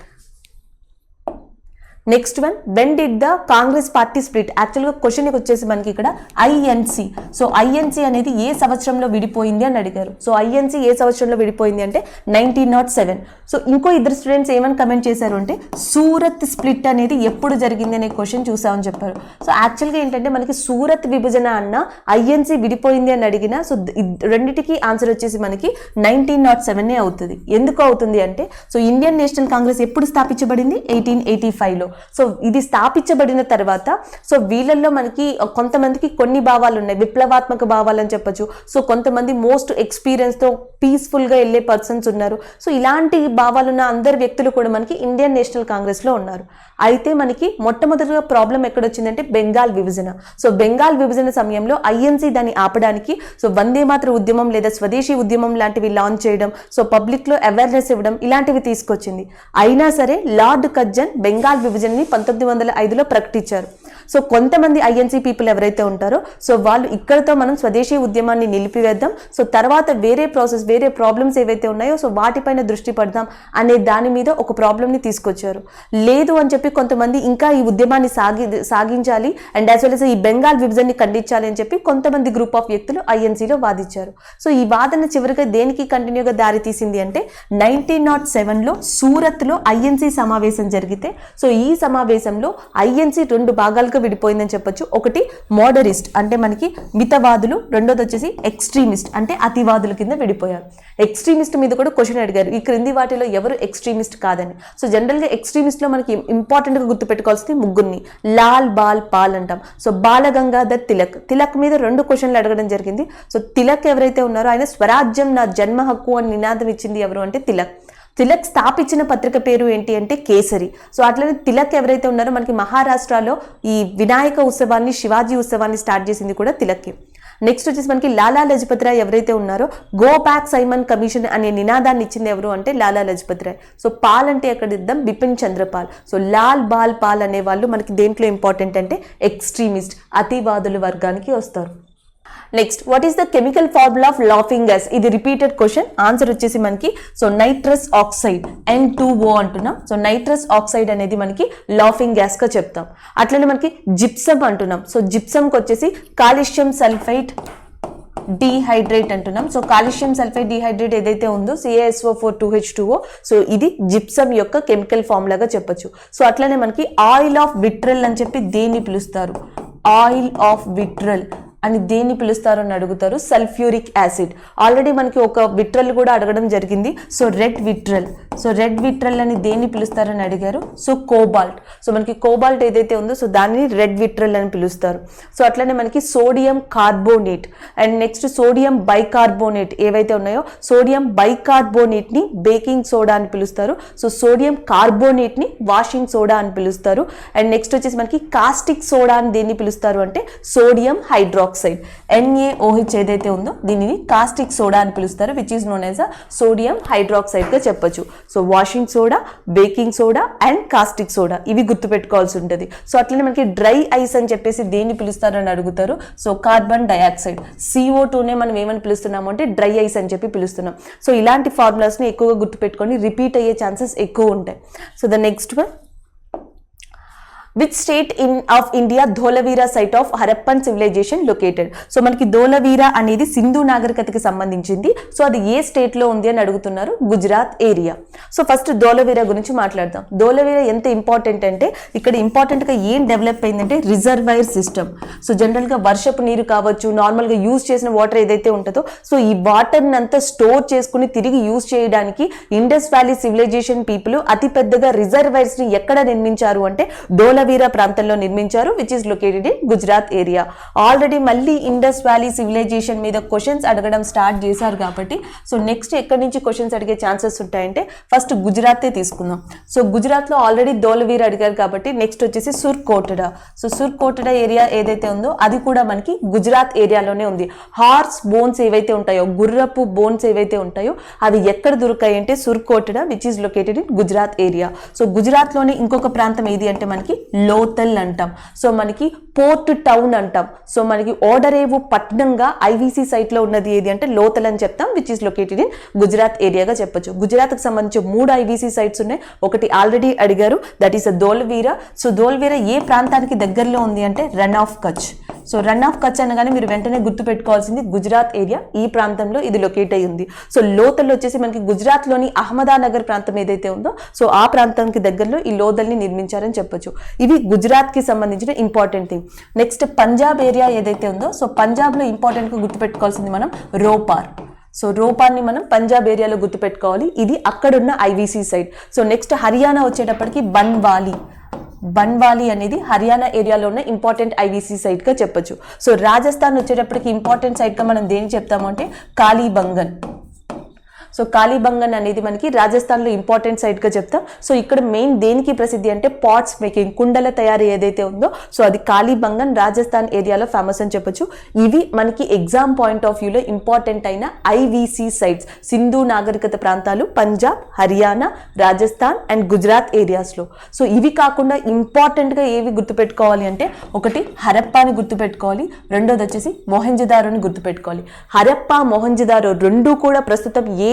Next one, when did the Congress party split? యాక్చువల్గా క్వశ్చన్ వచ్చేసి మనకి ఇక్కడ ఐఎన్సి. సో ఐఎన్సి అనేది ఏ సంవత్సరంలో విడిపోయింది అని అడిగారు. సో ఐఎన్సి ఏ సంవత్సరంలో విడిపోయింది అంటే 1907. సో ఇంకో ఇద్దరు స్టూడెంట్స్ ఏమని కమెంట్ చేశారు అంటే సూరత్ స్ప్లిట్ అనేది ఎప్పుడు జరిగింది అనే క్వశ్చన్ చూసామని చెప్పారు. సో యాక్చువల్గా ఏంటంటే మనకి సూరత్ విభజన అన్న ఐఎన్సి విడిపోయింది అని అడిగినా సో రెండింటికి ఆన్సర్ వచ్చేసి మనకి 1907 అవుతుంది. ఎందుకు అవుతుంది అంటే సో ఇండియన్ నేషనల్ కాంగ్రెస్ ఎప్పుడు స్థాపించబడింది? 1885లో. సో ఇది స్థాపించబడిన తర్వాత సో వీళ్ళల్లో మనకి కొంతమందికి కొన్ని భావాలు ఉన్నాయి, విప్లవాత్మక భావాలు అని చెప్పొచ్చు. సో కొంతమంది మోస్ట్ ఎక్స్పీరియన్స్ తో పీస్ఫుల్ గా వెళ్ళే పర్సన్స్ ఉన్నారు. సో ఇలాంటి భావాలున్న అందరు వ్యక్తులు కూడా మనకి ఇండియన్ నేషనల్ కాంగ్రెస్ లో ఉన్నారు. అయితే మనకి మొట్టమొదటిగా ప్రాబ్లం ఎక్కడొచ్చిందంటే బెంగాల్ విభజన. సో బెంగాల్ విభజన సమయంలో ఐఎన్సి దాన్ని ఆపడానికి సో వందే మాతర ఉద్యమం లేదా స్వదేశీ ఉద్యమం లాంటివి లాంచ్ చేయడం, సో పబ్లిక్ లో అవేర్నెస్ ఇవ్వడం ఇలాంటివి తీసుకొచ్చింది. అయినా సరే లార్డ్ కర్జన్ బెంగాల్ విభజనని 1905లో ప్రకటించారు. సో కొంతమంది ఐఎన్సి పీపుల్ ఎవరైతే ఉంటారో సో వాళ్ళు ఇక్కడతో మనం స్వదేశీ ఉద్యమాన్ని నిలిపివేద్దాం, సో తర్వాత వేరే ప్రాసెస్ వేరే ప్రాబ్లమ్స్ ఏవైతే ఉన్నాయో సో వాటిపైన దృష్టి పడదాం అనే దాని మీద ఒక ప్రాబ్లమ్ని తీసుకొచ్చారు. లేదు అని చెప్పి కొంతమంది ఇంకా ఈ ఉద్యమాన్ని సాగించాలి అండ్ యాజ్ వెల్ as ఈ బెంగాల్ విభజనని ఖండించాలి అని చెప్పి కొంతమంది గ్రూప్ ఆఫ్ వ్యక్తులు ఐఎన్సీలో వాదించారు. సో ఈ వాదన చివరిగా దేనికి కంటిన్యూగా దారి తీసింది అంటే 1907లో సూరత్లో ఐఎన్సీ సమావేశం జరిగితే సో ఈ సమావేశంలో ఐఎన్సీ రెండు భాగాలుగా విడిపోయిందని చెప్పొచ్చు. ఒకటి మోడరిస్ట్ అంటే మనకి మితవాదులు, రెండోది వచ్చేసి ఎక్స్ట్రీమిస్ట్ అంటే అతివాదుల కింద విడిపోయారు. ఎక్స్ట్రీమిస్ట్ మీద కూడా క్వశ్చన్ అడిగారు, ఈ క్రింది వాటిలో ఎవరు ఎక్స్ట్రీమిస్ట్ కాదని. సో జనరల్గా ఎక్స్ట్రీమిస్ట్ లో మనకి ఇంపార్టెంట్గా గుర్తుపెట్టుకోవాల్సింది ముగ్గురిని, లాల్ బాల్ పాల్ అంటాం. సో బాల గంగాధర్ తిలక్, తిలక్ మీద 2 క్వశ్చన్లు అడగడం జరిగింది. సో తిలక్ ఎవరైతే ఉన్నారో ఆయన స్వరాజ్యం నా జన్మ హక్కు అని నినాదం ఇచ్చింది ఎవరు అంటే తిలక్. తిలక్ స్థాపించిన పత్రిక పేరు ఏంటి అంటే కేసరి. సో అట్లనే తిలక్ ఎవరైతే ఉన్నారో మనకి మహారాష్ట్రలో ఈ వినాయక ఉత్సవాన్ని, శివాజీ ఉత్సవాన్ని స్టార్ట్ చేసింది కూడా తిలక్కి. నెక్స్ట్ వచ్చేసి మనకి లాలా లజపత్ రాయ్ ఎవరైతే ఉన్నారో గో బ్యాక్ సైమన్ కమిషన్ అనే నినాదాన్ని ఇచ్చింది ఎవరు అంటే లాలా లజపత్ రాయ్. సో పాల్ అంటే ఎక్కడ ఇద్దాం, బిపిన్ చంద్రపాల్. సో లాల్ బాల్ పాల్ అనే వాళ్ళు మనకి దేంట్లో ఇంపార్టెంట్ అంటే ఎక్స్ట్రీమిస్ట్ అతివాదుల వర్గానికి వస్తారు. Next, what is the chemical formula of laughing gas? ఇది రిపీటెడ్ క్వశ్చన్. ఆన్సర్ వచ్చేసి మనకి సో నైట్రస్ ఆక్సైడ్ N2O అంటున్నాం. సో నైట్రస్ ఆక్సైడ్ అనేది మనకి లాఫింగ్ గ్యాస్ గా చెప్తాం. అట్లనే మనకి జిప్సమ్ అంటున్నాం. సో జిప్సమ్కి వచ్చేసి కాల్షియం సల్ఫైడ్ డీహైడ్రేట్ అంటున్నాం. సో కాల్షియం సల్ఫైడ్ డీహైడ్రేట్ ఏదైతే ఉందో CaSO4 సో ఇది జిప్సమ్ యొక్క కెమికల్ ఫార్ములాగా చెప్పొచ్చు. సో అట్లనే మనకి ఆయిల్ ఆఫ్ విట్రల్ అని చెప్పి దేన్ని పిలుస్తారు? ఆయిల్ ఆఫ్ విట్రల్ అని దేన్ని పిలుస్తారు అని అడుగుతారు. Sulphuric acid. ఆల్రెడీ మనకి ఒక విట్రల్ కూడా అడగడం జరిగింది. So red vitriol. So red vitriol అని దేన్ని పిలుస్తారని అడిగారు. So cobalt. సో మనకి కోబాల్ట్ ఏదైతే ఉందో సో దానిని రెడ్ విట్రల్ అని పిలుస్తారు. సో అట్లనే మనకి sodium carbonate and next sodium bicarbonate ఏవైతే ఉన్నాయో సోడియం బైకార్బోనేట్ ని బేకింగ్ సోడా అని పిలుస్తారు. సో సోడియం కార్బోనేట్ ని వాషింగ్ సోడా అని పిలుస్తారు. అండ్ నెక్స్ట్ వచ్చేసి మనకి కాస్టిక్ సోడా అని దేన్ని పిలుస్తారు అంటే సోడియం హైడ్రాక్సైడ్ NaOH ఏదైతే ఉందో దీనిని కాస్టిక్ సోడా అని పిలుస్తారు, which is known as sodium hydroxide గా చెప్పొచ్చు. So washing soda, baking soda and caustic soda ఇవి గుర్తుపెట్టుకోవాల్సి ఉంటుంది. సో అట్లనే మనకి డ్రై ఐస్ అని చెప్పేసి దేన్ని పిలుస్తారు అని అడుగుతారు. సో కార్బన్ డైఆక్సైడ్ CO2నే మనం ఏమని పిలుస్తున్నాము అంటే డ్రై ఐస్ అని చెప్పి పిలుస్తున్నాం. సో ఇలాంటి ఫార్ములాస్ ని ఎక్కువగా గుర్తుపెట్టుకొని రిపీట్ అయ్యే ఛాన్సెస్ ఎక్కువ ఉంటాయి. So the next one, which state of India Dholavira site of Harappan civilisation located? So మనకి ధోలవీరా అనేది సింధు నాగరికతకి సంబంధించింది. సో అది ఏ స్టేట్ లో ఉంది అని అడుగుతున్నారు. Gujarat area. So first Dholavira గురించి మాట్లాడదాం. ధోలవీరా ఎంత ఇంపార్టెంట్ అంటే ఇక్కడ ఇంపార్టెంట్ గా ఏం డెవలప్ అయిందంటే రిజర్వాయర్ సిస్టమ్. సో జనరల్ గా వర్షపు నీరు కావచ్చు, నార్మల్ గా యూజ్ చేసిన వాటర్ ఏదైతే ఉంటుందో సో ఈ వాటర్ అంతా స్టోర్ చేసుకుని తిరిగి యూజ్ చేయడానికి ఇండస్ వ్యాలీ సివిలైజేషన్ పీపుల్ అతి పెద్దగా రిజర్వాయర్స్ ని ఎక్కడ నిర్మించారు అంటే ధోలవీరా ప్రాంతంలో నిర్మించారు, which is located in Gujarat area. Already మళ్ళీ ఇండస్ వ్యాలీ సివిలైజేషన్ మీద క్వశ్చన్స్ అడగడం స్టార్ట్ చేశారు కాబట్టి సో నెక్స్ట్ ఎక్కడి నుంచి క్వశ్చన్స్ అడిగే ఛాన్సెస్ ఉంటాయంటే ఫస్ట్ గుజరాతే తీసుకుందాం. సో గుజరాత్ లో ఆల్రెడీ ధోలవీరా అడిగారు కాబట్టి నెక్స్ట్ వచ్చేసి సుర్కోటడా. సో సుర్కోటడా ఏరియా ఏదైతే ఉందో అది కూడా మనకి గుజరాత్ ఏరియాలోనే ఉంది. హార్స్ బోన్స్ ఏవైతే ఉంటాయో, గుర్రపు బోన్స్ ఏవైతే ఉంటాయో అవి ఎక్కడ దొరుకుతాయి అంటే Surkotada, which is located in Gujarat area. So Gujarat లోనే ఇంకొక ప్రాంతం ఏది అంటే మనకి లోతల్ అంటాం. సో మనకి పోర్ట్ టౌన్ అంటాం. సో మనకి ఓడరేవు పట్టణంగా ఐవీసీ సైట్లో ఉన్నది ఏది అంటే లోతల్ అని చెప్తాం, which is located in Gujarat ఏరియాగా చెప్పొచ్చు. గుజరాత్కి సంబంధించి 3 ఐవీసీ సైట్స్ ఉన్నాయి. ఒకటి ఆల్రెడీ అడిగారు, that is Dholavira. So Dholavira ఏ ప్రాంతానికి దగ్గరలో ఉంది అంటే run of Kutch. So run of Kutch అనగానే మీరు వెంటనే గుర్తుపెట్టుకోవాల్సింది గుజరాత్ ఏరియా, ఈ ప్రాంతంలో ఇది లొకేట్ అయి ఉంది. సో లోతల్ వచ్చేసి మనకి గుజరాత్లోని అహ్మదానగర్ ప్రాంతం ఏదైతే ఉందో సో ఆ ప్రాంతానికి దగ్గరలో ఈ లోతల్ని నిర్మించారని చెప్పొచ్చు. ఇవి గుజరాత్కి సంబంధించిన important thing. Next Punjab area ఏదైతే ఉందో సో పంజాబ్లో ఇంపార్టెంట్గా గుర్తుపెట్టుకోవాల్సింది మనం రోపార్. సో రోపాన్ని మనం పంజాబ్ ఏరియాలో గుర్తుపెట్టుకోవాలి, ఇది అక్కడున్న IVC site. So next Haryana వచ్చేటప్పటికి బన్వాలి అనేది హర్యానా ఏరియాలో ఉన్న ఇంపార్టెంట్ ఐవీసీ సైట్గా చెప్పొచ్చు. సో రాజస్థాన్ వచ్చేటప్పటికి ఇంపార్టెంట్ సైట్గా మనం దేని చెప్తాము అంటే కాళీబంగన్. సో కాళీబంగన్ అనేది మనకి రాజస్థాన్లో ఇంపార్టెంట్ సైట్గా చెప్తాం. సో ఇక్కడ మెయిన్ దేనికి ప్రసిద్ధి అంటే పాట్స్ మేకింగ్, కుండల తయారీ ఏదైతే ఉందో సో అది కాళీబంగన్ రాజస్థాన్ ఏరియాలో ఫేమస్ అని చెప్పొచ్చు. ఇవి మనకి ఎగ్జామ్ పాయింట్ ఆఫ్ వ్యూలో ఇంపార్టెంట్ అయిన ఐవీసీ సైట్స్, సింధు నాగరికత ప్రాంతాలు పంజాబ్, హర్యానా, రాజస్థాన్ అండ్ గుజరాత్ ఏరియాస్లో. సో ఇవి కాకుండా ఇంపార్టెంట్గా ఏవి గుర్తుపెట్టుకోవాలి అంటే ఒకటి హరప్పాని గుర్తుపెట్టుకోవాలి, రెండోది వచ్చేసి మొహంజదారోని గుర్తుపెట్టుకోవాలి. హరప్పా, మొహంజదారో రెండు కూడా ప్రస్తుతం ఏ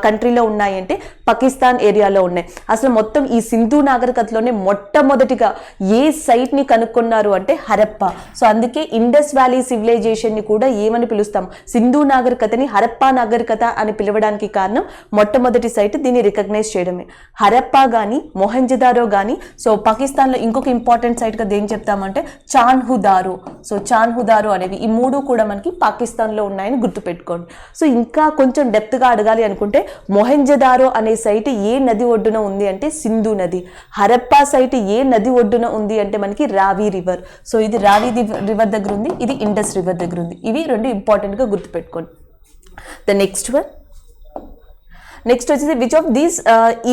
కంట్రీలో ఉన్నాయంటే పాకిస్తాన్ ఏరియాలో ఉన్నాయి. అసలు మొత్తం ఈ సింధు నాగరికతలోనే మొట్టమొదటిగా ఏ సైట్ ని కనుక్కున్నారు అంటే హరప్పా. సో అందుకే ఇండస్ వ్యాలీ సివిలైజేషన్ ని కూడా ఏమని పిలుస్తాం, సింధు నాగరికతని హరప్పా నాగరికత అని పిలవడానికి కారణం మొట్టమొదటి సైట్ దీన్ని రికగ్నైజ్ చేయడమే. హరప్పా గానీ మొహంజదారో గానీ సో పాకిస్తాన్లో ఇంకొక ఇంపార్టెంట్ సైట్ గా దేని చెప్తామంటే చాన్హుదారో. సో చాన్హుదారో అనేవి ఈ మూడు కూడా మనకి పాకిస్తాన్లో ఉన్నాయని గుర్తుపెట్టుకోండి. సో ఇంకా కొంచెం డెప్త్ గా అడగాలి అనుకుంటే మొహంజదారో అనే సైట్ ఏ నది ఒడ్డున ఉంది అంటే సింధు నది. హరప్పా సైట్ ఏ నది ఒడ్డున ఉంది అంటే మనకి రావి రివర్. సో ఇది రావి రివర్ దగ్గర ఉంది, ఇది ఇండస్ రివర్ దగ్గర ఉంది. ఇవి రెండు ఇంపార్టెంట్ గా గుర్తుపెట్టుకోండి. ద నెక్స్ట్ వన్, నెక్స్ట్ వచ్చేసి which of these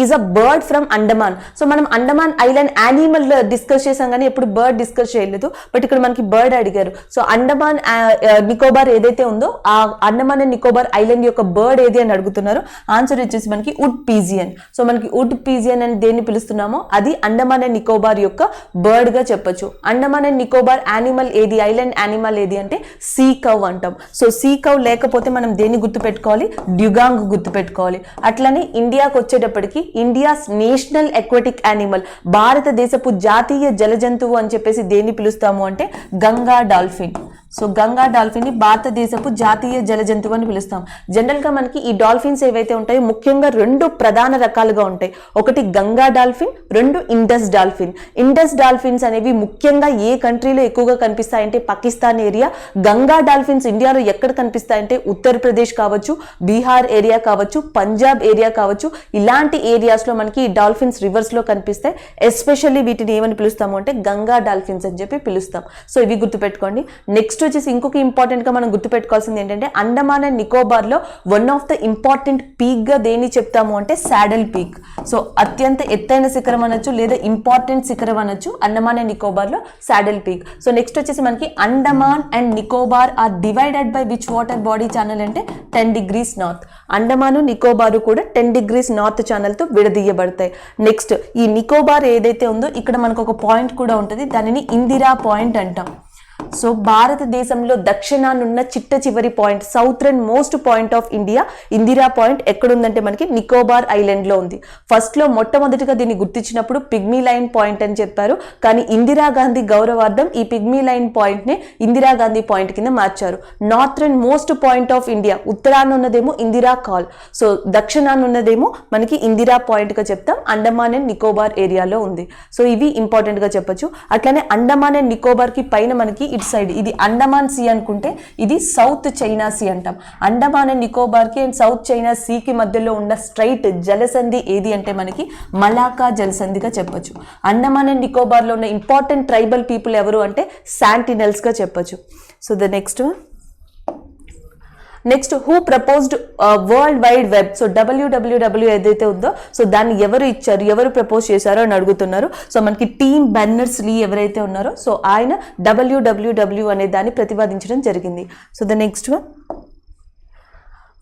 is a bird from Andaman. So మనం అండమాన్ ఐలాండ్ యానిమల్ డిస్కస్ చేసాం కానీ ఎప్పుడు బర్డ్ డిస్కస్ చేయలేదు, బట్ ఇక్కడ మనకి బర్డ్ అడిగారు. సో అండమాన్ నికోబార్ ఏదైతే ఉందో ఆ అండమాన్ అండ్ నికోబార్ ఐలాండ్ యొక్క బర్డ్ ఏది అని అడుగుతున్నారు. ఆన్సర్ వచ్చేసి మనకి వుడ్ పీజియన్. సో మనకి వుడ్ పీజియన్ అని దేన్ని పిలుస్తున్నామో అది అండమాన్ అండ్ నికోబార్ యొక్క బర్డ్ గా చెప్పొచ్చు. అండమాన్ అండ్ నికోబార్ యానిమల్ ఏది, ఐలాండ్ యానిమల్ ఏది అంటే సీ కవ్ అంటాం. సో సీ కవ్ లేకపోతే మనం దేన్ని గుర్తుపెట్టుకోవాలి, డ్యుగాంగ్ గుర్తుపెట్టుకోవాలి. అట్లనే ఇండియాకి వచ్చేటప్పటికి ఇండియాస్ నేషనల్ ఎక్వాటిక్ యానిమల్, భారతదేశపు జాతీయ జల జంతువు అని చెప్పేసి దేన్ని పిలుస్తాము అంటే Ganga dolphin. So Ganga dolphin ని భారతదేశపు జాతీయ జల జంతువు అని పిలుస్తాం. జనరల్ గా మనకి ఈ డాల్ఫిన్స్ ఏవైతే ఉంటాయో ముఖ్యంగా 2 ప్రధాన రకాలుగా ఉంటాయి. ఒకటి Ganga dolphin, 2 Indus dolphin. Indus dolphins అనేవి ముఖ్యంగా ఏ కంట్రీలో ఎక్కువగా కనిపిస్తాయంటే పాకిస్తాన్ ఏరియా. గంగా డాల్ఫిన్స్ ఇండియాలో ఎక్కడ కనిపిస్తాయంటే ఉత్తరప్రదేశ్ కావచ్చు, బీహార్ ఏరియా కావచ్చు, పంజాబ్ ఏరియా కావచ్చు, ఇలాంటి ఏరియాస్ లో మనకి డాల్ఫిన్స్ రివర్స్ లో కనిపిస్తాయి. ఎస్పెషల్లీ వీటిని ఏమని పిలుస్తాము అంటే గంగా డాల్ఫిన్స్ అని చెప్పి పిలుస్తాం. సో ఇవి గుర్తుపెట్టుకోండి. నెక్స్ట్ వచ్చేసి ఇంకొక ఇంపార్టెంట్ గా మనం గుర్తుపెట్టుకోవాల్సింది ఏంటంటే అండమాన్ అండ్ నికోబార్ లో one of the important peak గా దేన్ని చెప్తాము అంటే సాడల్ పీక్. సో అత్యంత ఎత్తైన శిఖరం అనొచ్చు లేదా ఇంపార్టెంట్ శిఖరం అనొచ్చు అండమాన్ అండ్ నికోబార్ లో సాడల్ పీక్. సో నెక్స్ట్ వచ్చేసి మనకి Andaman and Nicobar are divided by which water body channel అంటే 10 degrees నార్త్. అండమాను నికోబారు కూడా 10 degrees నార్త్ ఛానల్ తో విడదీయబడతాయి. నెక్స్ట్ ఈ నికోబార్ ఏదైతే ఉందో ఇక్కడ మనకు ఒక పాయింట్ కూడా ఉంటుంది, దానిని ఇందిరా పాయింట్ అంటాం. సో భారతదేశంలో దక్షిణానున్న చిట్ట చివరి point, southern most point of India Indira point ఎక్కడుందంటే మనకి నికోబార్ ఐలాండ్ లో ఉంది. ఫస్ట్ లో మొట్టమొదటిగా దీన్ని గుర్తించినప్పుడు పిగ్మీ లైన్ పాయింట్ అని చెప్పారు, కానీ ఇందిరాగాంధీ గౌరవార్థం ఈ పిగ్మీ లైన్ పాయింట్ ని ఇందిరాగాంధీ పాయింట్ కింద మార్చారు. Northern most point of India, ఉత్తరాన ఉన్నదేమో ఇందిరా కాల్, సో దక్షిణాన ఉన్నదేమో మనకి ఇందిరా పాయింట్ గా చెప్తాం. అండమాన్ అండ్ నికోబార్ ఏరియాలో ఉంది. సో ఇవి ఇంపార్టెంట్ గా చెప్పొచ్చు. అట్లానే అండమాన్ అండ్ నికోబార్ కి పైన మనకి ఇటు సైడ్ ఇది అండమాన్ సీ అనుకుంటే ఇది సౌత్ చైనా సీ అంటాం. అండమాన్ అండ్ నికోబార్ కి అండ్ సౌత్ చైనా సీకి మధ్యలో ఉన్న స్ట్రైట్ జలసంధి ఏది అంటే మనకి మలాకా జలసంధిగా చెప్పొచ్చు. అండమాన్ అండ్ నికోబార్ లో ఉన్న ఇంపార్టెంట్ ట్రైబల్ పీపుల్ ఎవరు అంటే శాంటినల్స్ గా చెప్పొచ్చు. So the next who proposed world wide web. So WWW ఏదైతే ఉందో సో దాన్ని ఎవరు ఇచ్చారు, ఎవరు ప్రపోజ్ చేశారో అని అడుగుతున్నారు. సో మనకి టీమ్ బెర్నర్స్-లీ ఎవరైతే ఉన్నారో సో ఆయన WWW అనే దాన్ని ప్రతిపాదించడం జరిగింది. So the next one,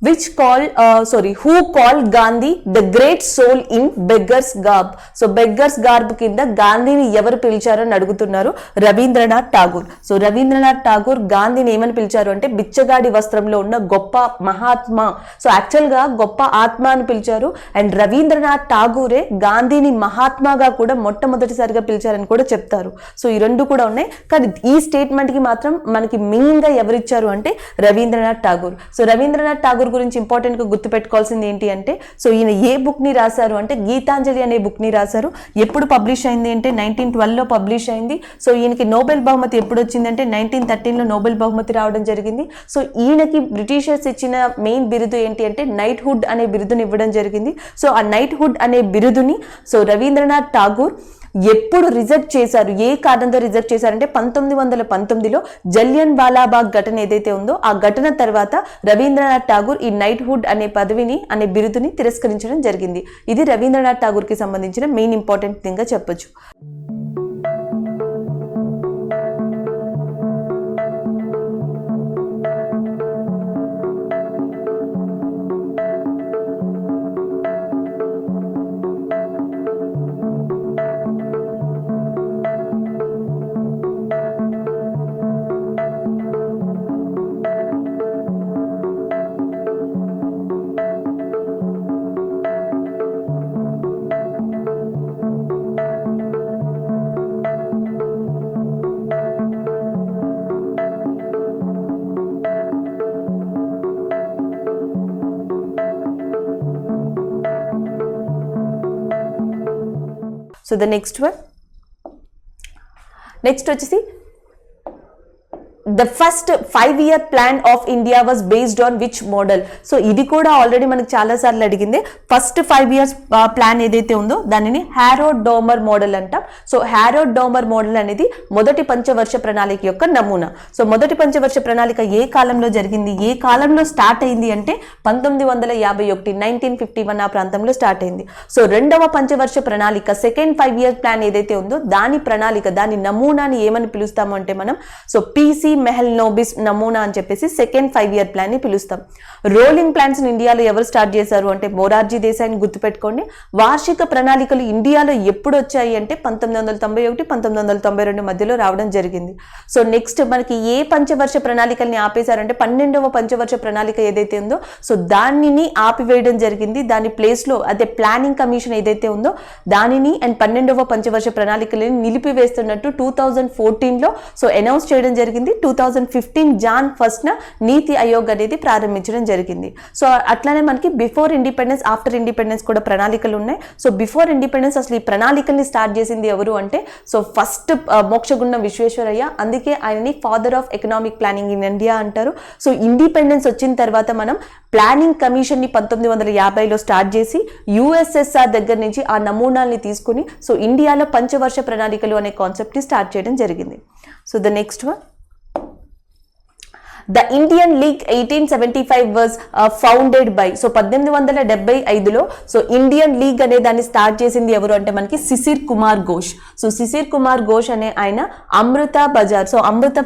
who called Gandhi the great soul in beggars garb. So beggars garb కింద గాంధీని ఎవరు పిలిచారు అని అడుగుతున్నారు. రవీంద్రనాథ్ ఠాగూర్. సో రవీంద్రనాథ్ ఠాగూర్ గాంధీని ఏమని పిలిచారు అంటే బిచ్చగాడి వస్త్రంలో ఉన్న గొప్ప మహాత్మా. సో యాక్చువల్ గా గొప్ప ఆత్మ అని పిలిచారు. అండ్ రవీంద్రనాథ్ ఠాగూరే గాంధీని మహాత్మాగా కూడా మొట్టమొదటిసారిగా పిలిచారని కూడా చెప్తారు. సో ఈ రెండు కూడా ఉన్నాయి. కానీ ఈ స్టేట్మెంట్ కి మాత్రం మనకి మెయిన్ గా ఎవరిచ్చారు అంటే రవీంద్రనాథ్ ఠాగూర్. సో రవీంద్రనాథ్ ఠాగూర్ గురించి ఇంపార్టెంట్ గా గుర్తు పెట్టుకోవాల్సింది ఏంటి అంటే సో ఈయన ఏ బుక్ ని రాశారు అంటే గీతాంజలి అనే బుక్ ని రాశారు. ఎప్పుడు పబ్లిష్ అయింది అంటే 1912 లో పబ్లిష్ అయింది. సో ఈయనకి నోబెల్ బహుమతి ఎప్పుడు వచ్చిందంటే 1913 లో నోబెల్ బహుమతి రావడం జరిగింది. సో ఈయనకి బ్రిటిషర్స్ ఇచ్చిన మెయిన్ బిరుదు ఏంటి అంటే నైట్ హుడ్ అనే బిరుదుని ఇవ్వడం జరిగింది. సో ఆ నైట్ హుడ్ అనే బిరుదుని సో రవీంద్రనాథ్ ఠాగూర్ ఎప్పుడు రిజెక్ట్ చేశారు, ఏ కారణంతో రిజెక్ట్ చేశారంటే 1919లో జలియన్ వాలాబాగ్ ఘటన ఏదైతే ఉందో ఆ ఘటన తర్వాత రవీంద్రనాథ్ ఠాగూర్ ఈ నైట్ హుడ్ అనే బిరుదుని తిరస్కరించడం జరిగింది. ఇది రవీంద్రనాథ్ ఠాగూర్ కి సంబంధించిన మెయిన్ ఇంపార్టెంట్ థింగ్ గా చెప్పొచ్చు. So the next వచ్చేసి the first 5-year plan of India was based on which model? So ఇది కూడా ఆల్రెడీ మనకు చాలా సార్లు అడిగింది. ఫస్ట్ 5 years ప్లాన్ ఏదైతే ఉందో దానిని హారోల్డ్ డోమర్ మోడల్ అంటాం. సో హారోల్డ్ డోమర్ మోడల్ అనేది మొదటి పంచవర్ష ప్రణాళిక యొక్క నమూనా. సో మొదటి పంచవర్ష ప్రణాళిక ఏ కాలంలో జరిగింది, ఏ కాలంలో స్టార్ట్ అయింది అంటే 1951 1951 ఆ ప్రాంతంలో స్టార్ట్ అయింది. సో రెండవ పంచవర్ష ప్రణాళిక సెకండ్ 5-year ప్లాన్ ఏదైతే ఉందో దాని ప్రణాళిక దాని నమూనాని ఏమని పిలుస్తాము అంటే మనం సో పీసీ మెహల్ నోబిస్ నమూనా అని చెప్పేసి సెకండ్ 5-year ప్లాన్ ని పిలుస్తాం. రోలింగ్ ప్లాన్స్ ఇండియాలో ఎవరు స్టార్ట్ చేశారు అంటే మొరార్జీ దేశాయిని గుర్తుపెట్టుకోండి. వార్షిక ప్రణాళికలు ఇండియాలో ఎప్పుడు వచ్చాయి అంటే 1991 1992 మధ్యలో రావడం జరిగింది. సో నెక్స్ట్ మనకి ఏ పంచవర్ష ప్రణాళికల్ని ఆపేశారంటే 12వ పంచవర్ష ప్రణాళిక ఏదైతే ఉందో సో దానిని ఆపివేయడం జరిగింది. దాని ప్లేస్ లో అదే ప్లానింగ్ కమిషన్ ఏదైతే ఉందో దానిని అండ్ 12వ పంచవర్ష ప్రణాళికలని నిలిపివేస్తున్నట్టు 2014లో సో అనౌన్స్ చేయడం జరిగింది. 2015 జాన్ 1న నీతి ఆయోగ్ అనేది ప్రారంభించడం జరిగింది. సో అట్లానే మనకి బిఫోర్ ఇండిపెండెన్స్ ఆఫ్టర్ ఇండిపెండెన్స్ కూడా ప్రణాళికలు ఉన్నాయి. సో బిఫోర్ ఇండిపెండెన్స్ అసలు ఈ ప్రణాళికల్ని స్టార్ట్ చేసింది ఎవరు అంటే సో ఫస్ట్ మోక్షగుండం విశ్వేశ్వరయ్య. అందుకే ఆయనని father of economic planning in India అంటారు. సో ఇండిపెండెన్స్ వచ్చిన తర్వాత మనం ప్లానింగ్ కమిషన్ ని 1950లో స్టార్ట్ చేసి యుఎస్ఎస్ఆర్ దగ్గర నుంచి ఆ నమూనాల్ని తీసుకుని సో ఇండియాలో పంచవర్ష ప్రణాళికలు అనే కాన్సెప్ట్ ని స్టార్ట్ చేయడం జరిగింది. So the next one The Indian League 1875 was founded by so 1875లో సో ఇండియన్ లీగ్ అనే దాన్ని స్టార్ట్ చేసింది ఎవరు అంటే మనకి శిశిర్ కుమార్ ఘోష్. సో శిశిర్ కుమార్ ఘోష్ అనే ఆయన అమృత బజార్ సో అమృత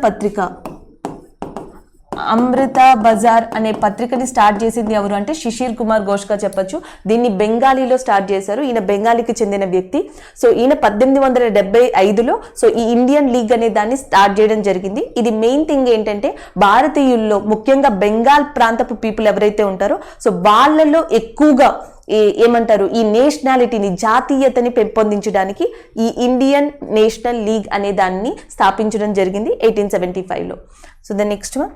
బజార్ అనే పత్రికని స్టార్ట్ చేసింది ఎవరు అంటే శిశిర్ కుమార్ ఘోష్ గా చెప్పొచ్చు. దీన్ని బెంగాలీలో స్టార్ట్ చేశారు. ఈయన బెంగాలీకి చెందిన వ్యక్తి. సో ఈయన 1875లో సో ఈ ఇండియన్ లీగ్ అనే దాన్ని స్టార్ట్ చేయడం జరిగింది. ఇది మెయిన్ థింగ్ ఏంటంటే భారతీయుల్లో ముఖ్యంగా బెంగాల్ ప్రాంతపు పీపుల్ ఎవరైతే ఉంటారో సో వాళ్ళలో ఎక్కువగా ఏమంటారు ఈ నేషనాలిటీని జాతీయతని పెంపొందించడానికి ఈ ఇండియన్ నేషనల్ లీగ్ అనే దాన్ని స్థాపించడం జరిగింది 1875లో. So the next one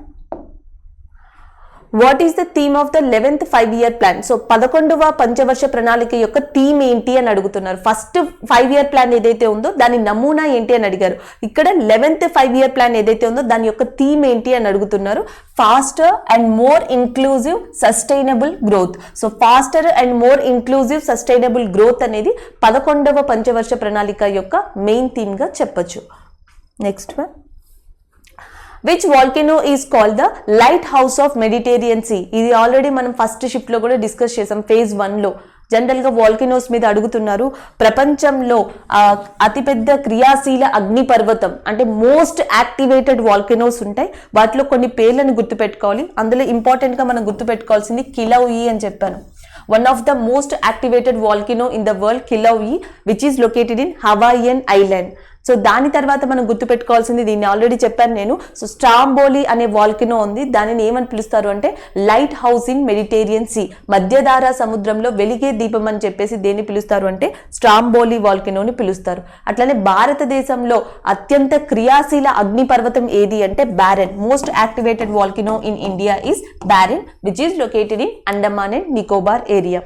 what is the theme of the 11th 5-year plan? So 11వ పంచవర్ష ప్రణాళిక యొక్క థీమ్ ఏంటి అని అడుగుతున్నారు. ఫస్ట్ 5-year ప్లాన్ ఏదైతే ఉందో దాని నమూనా ఏంటి అని అడిగారు. ఇక్కడ 11th 5-year ప్లాన్ ఏదైతే ఉందో దాని యొక్క థీమ్ ఏంటి అని అడుగుతున్నారు. Faster and more inclusive sustainable growth. So faster and more inclusive sustainable growth అనేది 11వ పంచవర్ష ప్రణాళిక యొక్క మెయిన్ థీమ్ గా చెప్పొచ్చు. Next one Which volcano is called the lighthouse of Mediterranean Sea? ఇది ఆల్రెడీ మనం ఫస్ట్ షిఫ్ట్ లో కూడా డిస్కస్ చేసాం phase 1లో. జనరల్గా వాల్కనోస్ మీద అడుగుతున్నారు. ప్రపంచంలో అతిపెద్ద క్రియాశీల అగ్నిపర్వతం అంటే మోస్ట్ యాక్టివేటెడ్ వాల్కనోస్ ఉంటాయి. వాటిలో కొన్ని పేర్లను గుర్తుపెట్టుకోవాలి. అందులో ఇంపార్టెంట్గా మనం గుర్తుపెట్టుకోవాల్సింది కిలౌయి అని చెప్పాను. One of the most activated volcano in the world, Kilauea, which is located in Hawaiian Island. So దాని తర్వాత మనం గుర్తుపెట్టుకోవాల్సింది, దీన్ని ఆల్రెడీ చెప్పాను నేను. సో స్ట్రాంబోలి అనే వాల్కనో ఉంది. దానిని ఏమని పిలుస్తారు అంటే lighthouse in Mediterranean sea, మధ్యధారా సముద్రంలో వెలిగే దీపం అని చెప్పేసి దేన్ని పిలుస్తారు అంటే స్ట్రాంబోలి వాల్కనోని పిలుస్తారు. అట్లనే భారతదేశంలో అత్యంత క్రియాశీల అగ్నిపర్వతం ఏది అంటే Barren. Most activated volcano in India is Barren, which is located in Andaman and Nicobar area.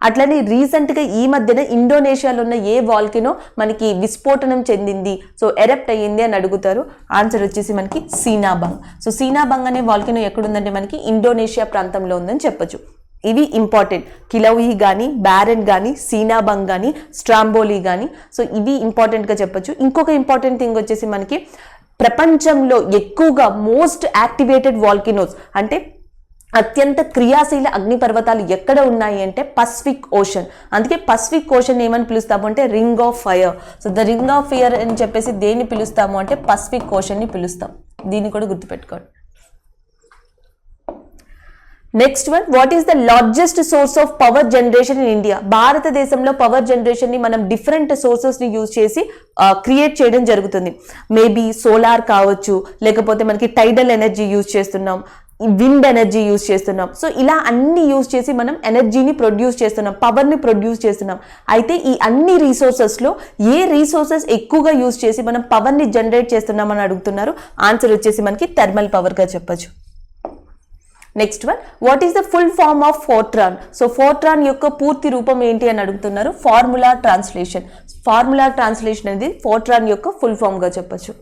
అట్లనే రీసెంట్గా ఈ మధ్యన ఇండోనేషియాలో ఉన్న ఏ వాల్కనో మనకి విస్ఫోటనం చెందింది, సో ఎరప్ట్ అయ్యింది అని అడుగుతారు. ఆన్సర్ వచ్చేసి మనకి సీనాబంగ్. సో సీనాబంగ్ అనే వాల్కనో ఎక్కడుందంటే మనకి ఇండోనేషియా ప్రాంతంలో ఉందని చెప్పొచ్చు. ఇవి ఇంపార్టెంట్. కిలౌయి కానీ, బ్యారెన్ కానీ, సీనాబంగ్ కానీ, స్ట్రాంబోలి కానీ, సో ఇవి ఇంపార్టెంట్గా చెప్పొచ్చు. ఇంకొక ఇంపార్టెంట్ థింగ్ వచ్చేసి మనకి ప్రపంచంలో ఎక్కువగా మోస్ట్ యాక్టివేటెడ్ వాల్కనోస్ అంటే అత్యంత క్రియాశీల అగ్నిపర్వతాలు ఎక్కడ ఉన్నాయి అంటే పసిఫిక్ ఓషన్. అందుకే పసిఫిక్ ఓషన్ ఏమని పిలుస్తాము అంటే ring of fire. So the ring of fire అని చెప్పేసి దేన్ని పిలుస్తాము అంటే పసిఫిక్ ఓషన్ ని పిలుస్తాం. దీన్ని కూడా గుర్తుపెట్టుకోండి. Next one, what is the largest source of power generation in India? భారతదేశంలో పవర్ జనరేషన్ ని మనం డిఫరెంట్ సోర్సెస్ ని యూజ్ చేసి క్రియేట్ చేయడం జరుగుతుంది. మేబీ సోలార్ కావచ్చు, లేకపోతే మనకి టైడల్ ఎనర్జీ యూజ్ చేస్తున్నాం, విండ్ ఎనర్జీ యూజ్ చేస్తున్నాం. సో ఇలా అన్ని యూజ్ చేసి మనం ఎనర్జీని ప్రొడ్యూస్ చేస్తున్నాం, పవర్ని ప్రొడ్యూస్ చేస్తున్నాం. అయితే ఈ అన్ని రీసోర్సెస్లో ఏ రీసోర్సెస్ ఎక్కువగా యూజ్ చేసి మనం పవర్ని జనరేట్ చేస్తున్నామని అడుగుతున్నారు. ఆన్సర్ వచ్చేసి మనకి థర్మల్ పవర్గా చెప్పచ్చు. Next one, what is the full form of FORTRAN? So FORTRAN యొక్క పూర్తి రూపం ఏంటి అని అడుగుతున్నారు. Formula translation. ఫార్ములా ట్రాన్స్లేషన్ అనేది ఫోర్ట్రాన్ యొక్క ఫుల్ ఫామ్గా చెప్పచ్చు.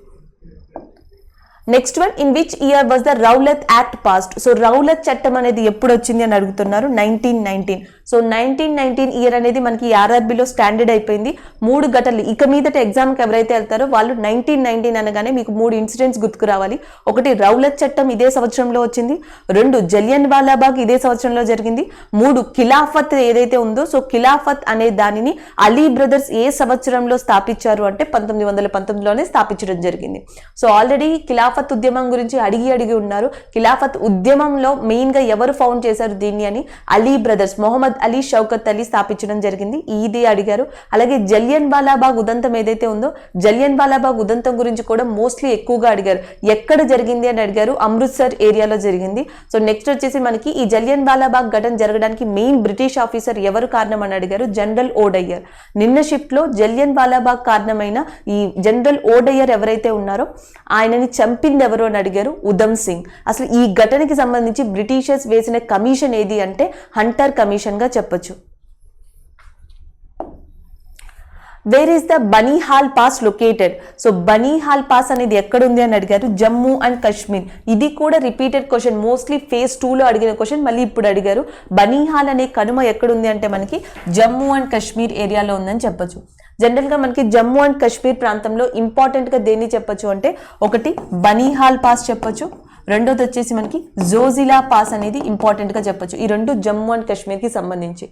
Next one, in which year was the Rowlatt act passed? So Rowlatt చట్టం అనేది ఎప్పుడు వచ్చింది అని అడుగుతున్నారు. 1919. సో 1919 ఇయర్ అనేది మనకి ఆర్ఆర్బిలో స్టాండర్డ్ అయిపోయింది. 3 ఘటనలు ఇక మీదట ఎగ్జామ్కి ఎవరైతే వెళ్తారో వాళ్ళు 1919 అనగానే మీకు 3 ఇన్సిడెంట్స్ గుర్తుకు రావాలి. ఒకటి రౌలత్ చట్టం ఇదే సంవత్సరంలో వచ్చింది. 2 జలియన్ వాలాబాగ్ ఇదే సంవత్సరంలో జరిగింది. 3 ఖిలాఫత్ ఏదైతే ఉందో, సో ఖిలాఫత్ అనే దానిని అలీ బ్రదర్స్ ఏ సంవత్సరంలో స్థాపించారు అంటే 1919లోనే స్థాపించడం జరిగింది. సో ఆల్రెడీ ఖిలాఫత్ ఉద్యమం గురించి అడిగి ఉన్నారు. ఖిలాఫత్ ఉద్యమంలో మెయిన్ గా ఎవరు ఫౌండ్ చేశారు దీన్ని అని అలీ బ్రదర్స్, మొహమ్మద్ అలీ, షౌకత్ అలీ స్థాపించడం జరిగింది. ఇది అడిగారు. అలాగే జలియన్ వాలాబాగ్ ఉదంతం ఏదైతే ఉందో, జలియన్ వాలాబాగ్ ఉదంతం గురించి కూడా మోస్ట్లీ ఎక్కువగా అడిగారు. ఎక్కడ జరిగింది అని అడిగారు. అమృత్సర్ ఏరియాలో జరిగింది. సో నెక్స్ట్ వచ్చేసి మనకి ఈ జలియన్ వాలాబాగ్ ఘటన జరగడానికి మెయిన్ బ్రిటిష్ ఆఫీసర్ ఎవరు కారణం అని అడిగారు. జనరల్ ఓడయ్యర్. నిన్న షిఫ్ట్ లో జలియన్ వాలాబాగ్ కారణమైన ఈ జనరల్ ఓడయ్యర్ ఎవరైతే ఉన్నారో ఆయనని చంపింది ఎవరు అని అడిగారు. ఉధమ్ సింగ్. అసలు ఈ ఘటనకి సంబంధించి బ్రిటిషర్స్ వేసిన కమిషన్ ఏది అంటే హంటర్ కమిషన్ గా చెప్పొచ్చు. Where is the Banihal pass located? So Banihal pass అనేది ఎక్కడుంది అని అడిగారు. జమ్మూ అండ్ కాశ్మీర్. ఇది కూడా రిపీటెడ్ క్వశ్చన్, మోస్ట్లీ ఫేజ్ 2లో అడిగిన క్వశ్చన్ మళ్ళీ ఇప్పుడు అడిగారు. బనీహాల్ అనే కనుమ ఎక్కడుంది అంటే మనకి జమ్మూ అండ్ కాశ్మీర్ ఏరియాలో ఉందని చెప్పొచ్చు. జనరల్గా మనకి జమ్మూ అండ్ కాశ్మీర్ ప్రాంతంలో ఇంపార్టెంట్గా దేన్ని చెప్పొచ్చు అంటే ఒకటి బనీహాల్ పాస్ చెప్పొచ్చు, రెండోది వచ్చేసి మనకి జోజిలా పాస్ అనేది ఇంపార్టెంట్గా చెప్పొచ్చు. ఈ రెండు జమ్మూ అండ్ కాశ్మీర్కి సంబంధించి.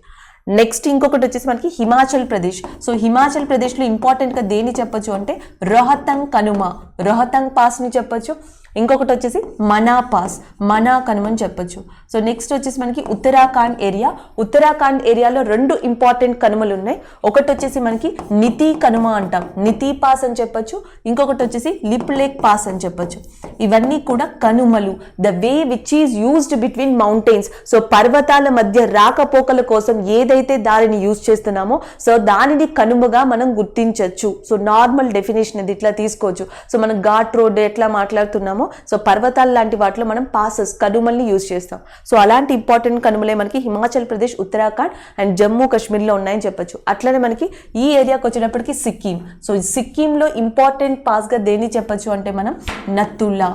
నెక్స్ట్ ఇంకొకటి వచ్చేసి మనకి హిమాచల్ ప్రదేశ్. సో హిమాచల్ ప్రదేశ్లో ఇంపార్టెంట్గా దేని చెప్పొచ్చు అంటే రోహతంగ్ కనుమ, రోహతంగ్ పాస్ని చెప్పొచ్చు. ఇంకొకటి వచ్చేసి మనా పాస్, మనా కనుమని చెప్పొచ్చు. సో నెక్స్ట్ వచ్చేసి మనకి ఉత్తరాఖండ్ ఏరియా. ఉత్తరాఖండ్ ఏరియాలో 2 ఇంపార్టెంట్ కనుమలు ఉన్నాయి. ఒకటి వచ్చేసి మనకి నితి కనుమ అంటాం, నితి పాస్ అని చెప్పొచ్చు. ఇంకొకటి వచ్చేసి లిప్ లేక్ పాస్ అని చెప్పొచ్చు. ఇవన్నీ కూడా కనుమలు. The way which is used between mountains. So పర్వతాల మధ్య రాకపోకల కోసం ఏదైతే దారిని యూజ్ చేస్తున్నామో సో దానిని కనుమగా మనం గుర్తించవచ్చు. సో నార్మల్ డెఫినేషన్ ఇది ఇట్లా తీసుకోవచ్చు. సో మనం ఘాట్ రోడ్ ఎట్లా మాట్లాడుతున్నామో సో పర్వతాలు లాంటి వాటిలో మనం పాసెస్, కనుమల్ని యూజ్ చేస్తాం. సో అలాంటి ఇంపార్టెంట్ కనుమలే మనకి హిమాచల్ ప్రదేశ్, ఉత్తరాఖండ్ అండ్ జమ్మూ కాశ్మీర్లో ఉన్నాయని చెప్పొచ్చు. అట్లనే మనకి ఈ ఏరియాకి వచ్చేటప్పటికి సిక్కిం. సో సిక్కింలో ఇంపార్టెంట్ పాస్గా దేన్ని చెప్పొచ్చు అంటే మనం నతులా.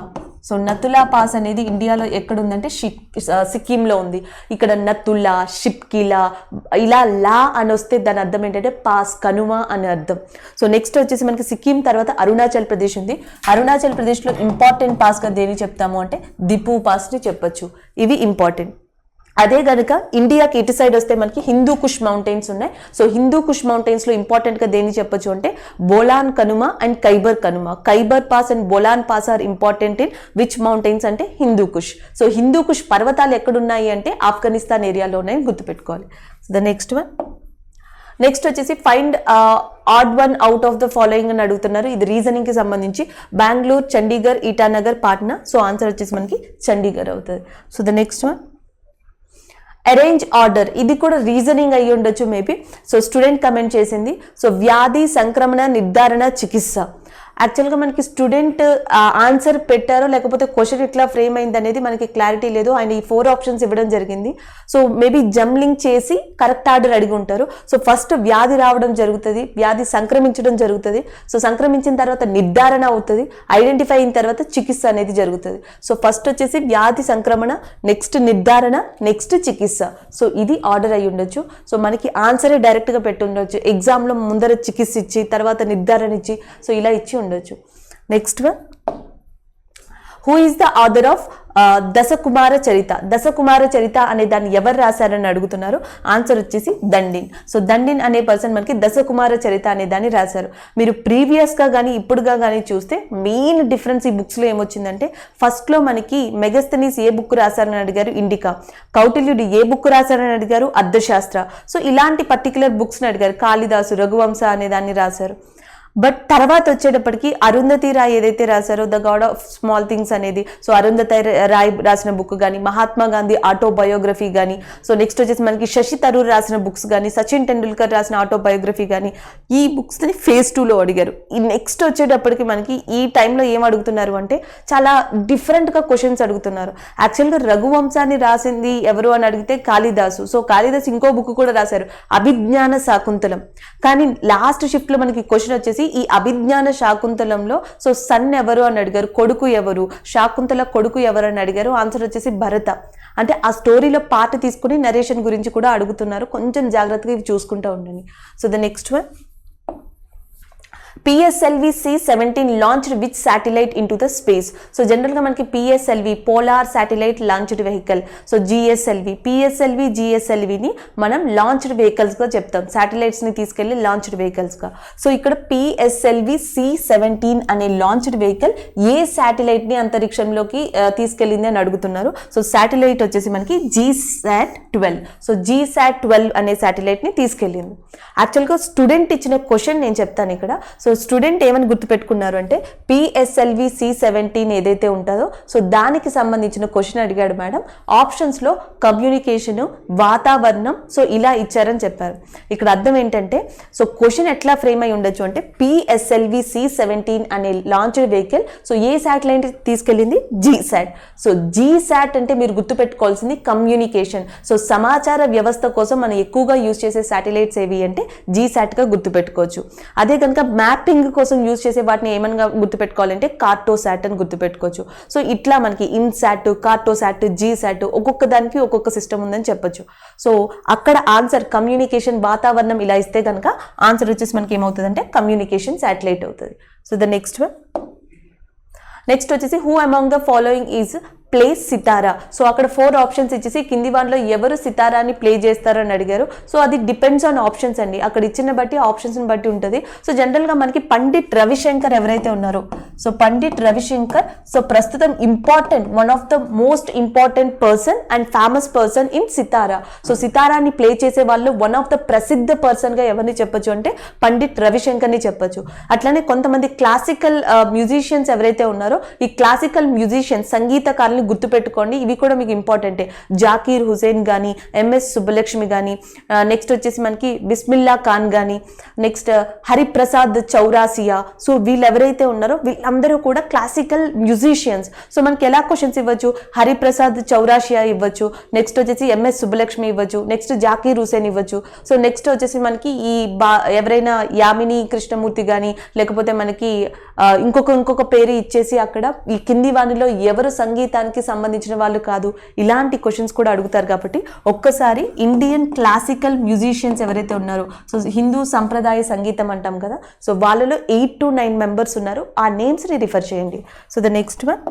సో నతులా పాస్ అనేది ఇండియాలో ఎక్కడుందంటే సిక్కింలో ఉంది. ఇక్కడ నతులా, షిప్కిలా ఇలా లా అని వస్తే దాని అర్థం ఏంటంటే పాస్, కనుమ అని అర్థం. సో నెక్స్ట్ వచ్చేసి మనకి సిక్కిం తర్వాత అరుణాచల్ ప్రదేశ్ ఉంది. అరుణాచల్ ప్రదేశ్లో ఇంపార్టెంట్ పాస్గా దేని చెప్తాము అంటే దిపు పాస్ని చెప్పొచ్చు. ఇవి ఇంపార్టెంట్. అదే గనుక ఇండియాకి ఇటు సైడ్ వస్తే మనకి హిందూ కుష్ మౌంటైన్స్ ఉన్నాయి. సో హిందూ కుష్ మౌంటైన్స్ లో ఇంపార్టెంట్ గా దేని చెప్పొచ్చు అంటే బోలాన్ కనుమ అండ్ ఖైబర్ కనుమ. Khyber pass and Bolan pass are important in which mountains అంటే హిందూ కుష్. సో హిందూ కుష్ పర్వతాలు ఎక్కడున్నాయి అంటే ఆఫ్ఘనిస్తాన్ ఏరియాలో ఉన్నాయని గుర్తుపెట్టుకోవాలి. ద నెక్స్ట్ వన్, నెక్స్ట్ వచ్చేసి find odd one out of the following అని అడుగుతున్నారు. ఇది రీజనింగ్ కి సంబంధించి బెంగళూరు, చండీగఢ్, ఇటానగర్, పాట్నా. సో ఆన్సర్ వచ్చేసి మనకి చండీగఢ్ అవుతుంది. So the next one, arrange order. ఇది కూడా రీజనింగ్ అయ్యి ఉండొచ్చు మేబీ. సో స్టూడెంట్ కమెంట్ చేసింది. సో వ్యాధి సంక్రమణ నిర్ధారణ చికిత్స. యాక్చువల్గా మనకి స్టూడెంట్ ఆన్సర్ పెట్టారో లేకపోతే క్వశ్చన్ ఎట్లా ఫ్రేమ్ అయింది అనేది మనకి క్లారిటీ లేదు. ఆయన ఈ 4 ఆప్షన్స్ ఇవ్వడం జరిగింది. సో మేబీ జంబ్లింగ్ చేసి కరెక్ట్ ఆర్డర్ అడిగి ఉంటారు. సో ఫస్ట్ వ్యాధి రావడం జరుగుతుంది, వ్యాధి సంక్రమించడం జరుగుతుంది. సో సంక్రమించిన తర్వాత నిర్ధారణ అవుతుంది, ఐడెంటిఫై అయిన తర్వాత చికిత్స అనేది జరుగుతుంది. సో ఫస్ట్ వచ్చేసి వ్యాధి సంక్రమణ, నెక్స్ట్ నిర్ధారణ, నెక్స్ట్ చికిత్స. సో ఇది ఆర్డర్ అయి ఉండొచ్చు. సో మనకి ఆన్సరే డైరెక్ట్గా పెట్టి ఉండొచ్చు, ఎగ్జామ్లో ముందర చికిత్స ఇచ్చి తర్వాత నిర్ధారణ ఇచ్చి సో ఇలా ఇచ్చి ఉండొచ్చు. Next one, who is the author of Dashakumara Charita. Dashakumara Charita అనే దాన్ని ఎవరు రాశారని అడుగుతున్నారు. ఆన్సర్ వచ్చేసి దండిన్. సో దండిన్ అనే పర్సన్ మనకి దశకుమార చరిత అనే దాన్ని రాశారు. మీరు ప్రీవియస్గా కానీ ఇప్పుడుగా కానీ చూస్తే మెయిన్ డిఫరెన్స్ ఈ బుక్స్లో ఏమొచ్చిందంటే ఫస్ట్లో మనకి మెగస్తనీస్ ఏ బుక్ రాశారని అడిగారు, ఇండికా. కౌటిల్యుడు ఏ బుక్ రాశారని అడిగారు, అర్థశాస్త్ర. సో ఇలాంటి పర్టికులర్ బుక్స్ని అడిగారు. కాళిదాసు రఘువంశ అనే దాన్ని రాశారు. బట్ తర్వాత వచ్చేటప్పటికి అరుంధతి రాయ్ ఏదైతే రాశారో the God of small things అనేది, సో అరుంధతి రాయ్ రాసిన బుక్ కానీ, మహాత్మా గాంధీ ఆటోబయోగ్రఫీ కానీ, సో నెక్స్ట్ వచ్చేసి మనకి శశి తరూర్ రాసిన బుక్స్ కానీ, సచిన్ టెండూల్కర్ రాసిన ఆటోబయోగ్రఫీ కానీ, ఈ బుక్స్ని phase 2లో అడిగారు. ఈ నెక్స్ట్ వచ్చేటప్పటికి మనకి ఈ టైంలో ఏం అడుగుతున్నారు అంటే చాలా డిఫరెంట్గా క్వశ్చన్స్ అడుగుతున్నారు. యాక్చువల్గా రఘువంశాన్ని రాసింది ఎవరు అని అడిగితే కాళిదాసు. సో కాళిదాసు ఇంకో బుక్ కూడా రాశారు, అభిజ్ఞాన శాకుంతలం. కానీ లాస్ట్ షిఫ్ట్లో మనకి క్వశ్చన్ వచ్చేసి ఈ అభిజ్ఞాన శాకుంతలంలో సో సన్ ఎవరు అని అడిగారు, కొడుకు ఎవరు, శాకుంతల కొడుకు ఎవరు అని అడిగారు. ఆన్సర్ వచ్చేసి భరత. అంటే ఆ స్టోరీలో పార్ట్ తీసుకుని నరేషన్ గురించి కూడా అడుగుతున్నారు. కొంచెం జాగ్రత్తగా ఇవి చూసుకుంటూ ఉండండి. So the next one, PSLV C-17 launched which satellite into the space? So జనరల్గా మనకి PSLV polar satellite launched vehicle. So PSLV GSLVని మనం లాంచ్డ్ వెహికల్స్గా చెప్తాం, శాటిలైట్స్ని తీసుకెళ్ళి లాంచ్డ్ వెహికల్స్గా. సో ఇక్కడ PSLV C-17 అనే లాంచ్డ్ వెహికల్ ఏ శాటిలైట్ని అంతరిక్షంలోకి తీసుకెళ్ళింది అని అడుగుతున్నారు. సో శాటిలైట్ వచ్చేసి మనకి GSAT-12. సో GSAT-12 అనే శాటిలైట్ని తీసుకెళ్ళింది. యాక్చువల్గా స్టూడెంట్ ఇచ్చిన క్వశ్చన్ నేను చెప్తాను ఇక్కడ. సో స్టూడెంట్ ఏమని గుర్తుపెట్టుకున్నారు అంటే PSLV C-17 ఏదైతే ఉంటుందో సో దానికి సంబంధించిన క్వశ్చన్ అడిగాడు మేడం. ఆప్షన్స్లో కమ్యూనికేషను, వాతావరణం సో ఇలా ఇచ్చారని చెప్పారు. ఇక్కడ అర్థం ఏంటంటే సో క్వశ్చన్ ఎట్లా ఫ్రేమ్ అయి ఉండొచ్చు అంటే PSLV C-17 అనే లాంచ్డ్ వెహికల్ సో ఏ శాటిలైట్ తీసుకెళ్ళింది, GSAT. సో GSAT అంటే మీరు గుర్తుపెట్టుకోవాల్సింది కమ్యూనికేషన్. సో సమాచార వ్యవస్థ కోసం మనం ఎక్కువగా యూజ్ చేసే శాటిలైట్స్ ఏవి అంటే GSATగా గుర్తుపెట్టుకోవచ్చు. అదే కనుక మ్యాపింగ్ కోసం యూజ్ చేసే వాటిని ఏమన్నా గుర్తుపెట్టుకోవాలంటే కార్టోసాట్ అని గుర్తుపెట్టుకోవచ్చు. సో ఇట్లా మనకి ఇన్సాట్, కార్టోసాట్, GSAT ఒక్కొక్క దానికి ఒక్కొక్క సిస్టమ్ ఉందని చెప్పొచ్చు. సో అక్కడ ఆన్సర్ కమ్యూనికేషన్, వాతావరణం ఇలా ఇస్తే కనుక ఆన్సర్ వచ్చేసి మనకి ఏమవుతుందంటే కమ్యూనికేషన్ శాటిలైట్ అవుతుంది. సో ద నెక్స్ట్ వచ్చేసి who among the following is place Sitara. So అక్కడ 4 ఆప్షన్స్ ఇచ్చేసి కింది వాటిలో ఎవరు సితారాని ప్లే చేస్తారని అడిగారు. సో అది డిపెండ్స్ ఆన్ ఆప్షన్స్ అండి, అక్కడ ఇచ్చిన బట్టి ఆప్షన్స్ని బట్టి ఉంటుంది. సో జనరల్గా మనకి పండిట్ రవిశంకర్ ఎవరైతే ఉన్నారో సో పండిట్ రవిశంకర్ సో ప్రస్తుతం important, one of the most important person and famous person in సితారా. సో సితారాని ప్లే చేసే వాళ్ళు వన్ ఆఫ్ ద ప్రసిద్ధ పర్సన్గా ఎవరిని చెప్పొచ్చు అంటే పండిట్ రవిశంకర్ని చెప్పొచ్చు. అట్లానే కొంతమంది క్లాసికల్ మ్యూజిషియన్స్ ఎవరైతే ఉన్నారో ఈ క్లాసికల్ మ్యూజిషియన్స్ సంగీతకారులు గుర్తుపెట్టుకోండి, ఇవి కూడా మీకు ఇంపార్టెంటే. జాకీర్ హుసేన్ కానీ, MS సుబ్బలక్ష్మి కానీ, నెక్స్ట్ వచ్చేసి మనకి బిస్మిల్లా ఖాన్ కానీ, నెక్స్ట్ హరిప్రసాద్ చౌరాసియా. సో వీళ్ళు ఎవరైతే ఉన్నారో వీళ్ళందరూ కూడా క్లాసికల్ మ్యూజిషియన్స్. సో మనకి ఎలా క్వశ్చన్స్ ఇవ్వచ్చు, హరిప్రసాద్ చౌరాసియా ఇవ్వచ్చు, నెక్స్ట్ వచ్చేసి MS సుబ్బలక్ష్మి ఇవ్వచ్చు, నెక్స్ట్ జాకీర్ హుసేన్ ఇవ్వచ్చు. సో నెక్స్ట్ వచ్చేసి మనకి ఈ ఎవరైనా యామిని కృష్ణమూర్తి కానీ లేకపోతే మనకి ఇంకొక పేరు ఇచ్చేసి అక్కడ ఈ కింది వానిలో ఎవరు సంగీతానికి సంబంధించిన వాళ్ళు కాదు, ఇలాంటి క్వశ్చన్స్ కూడా అడుగుతారు. కాబట్టి ఒక్కసారి ఇండియన్ క్లాసికల్ మ్యూజిషియన్స్ ఎవరైతే ఉన్నారో సో హిందూ సంప్రదాయ సంగీతం అంటాం కదా, సో వాళ్ళలో 8 to 9 మెంబర్స్ ఉన్నారు, ఆ నేమ్స్ని రిఫర్ చేయండి. So the next one,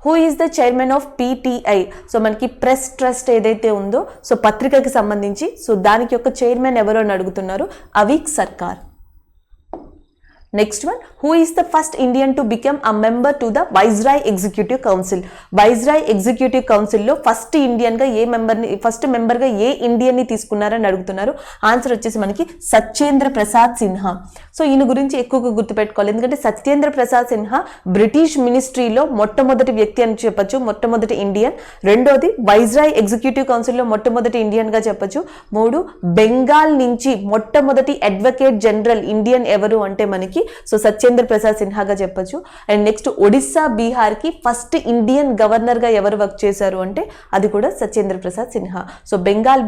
who is the chairman of PTI? So మనకి ప్రెస్ ట్రస్ట్ ఏదైతే ఉందో సో పత్రికకి సంబంధించి సో దానికి యొక్క చైర్మన్ ఎవరో అని అడుగుతున్నారు, అవీక్ సర్కార్. Next one, who is the first Indian to become a member to the viceroy executive council? Viceroy executive కౌన్సిల్లో ఫస్ట్ ఇండియన్గా ఫస్ట్ మెంబర్గా ఏ ఇండియన్ని తీసుకున్నారని అడుగుతున్నారు. ఆన్సర్ వచ్చేసి మనకి సత్యేంద్ర ప్రసాద్ సిన్హా. సో ఈయన గురించి ఎక్కువగా గుర్తుపెట్టుకోవాలి, ఎందుకంటే సత్యేంద్ర ప్రసాద్ సిన్హా బ్రిటిష్ మినిస్ట్రీలో మొట్టమొదటి వ్యక్తి అని చెప్పొచ్చు, మొట్టమొదటి ఇండియన్. రెండోది వైస్రాయ్ ఎగ్జిక్యూటివ్ కౌన్సిల్లో మొట్టమొదటి ఇండియన్గా చెప్పొచ్చు. మూడు, బెంగాల్ నుంచి మొట్టమొదటి అడ్వకేట్ జనరల్ ఇండియన్ ఎవరు అంటే మనకి సో సత్యేంద్ర ప్రసాద్ సిన్హాగా చెప్పొచ్చు. అండ్ నెక్స్ట్ ఒడిస్సా బీహార్ కి ఫస్ట్ ఇండియన్ గవర్నర్ గా ఎవరు వర్క్ చేశారు అంటే అది కూడా సత్యేంద్ర ప్రసాద్ సిన్హా. సో బెంగాల్,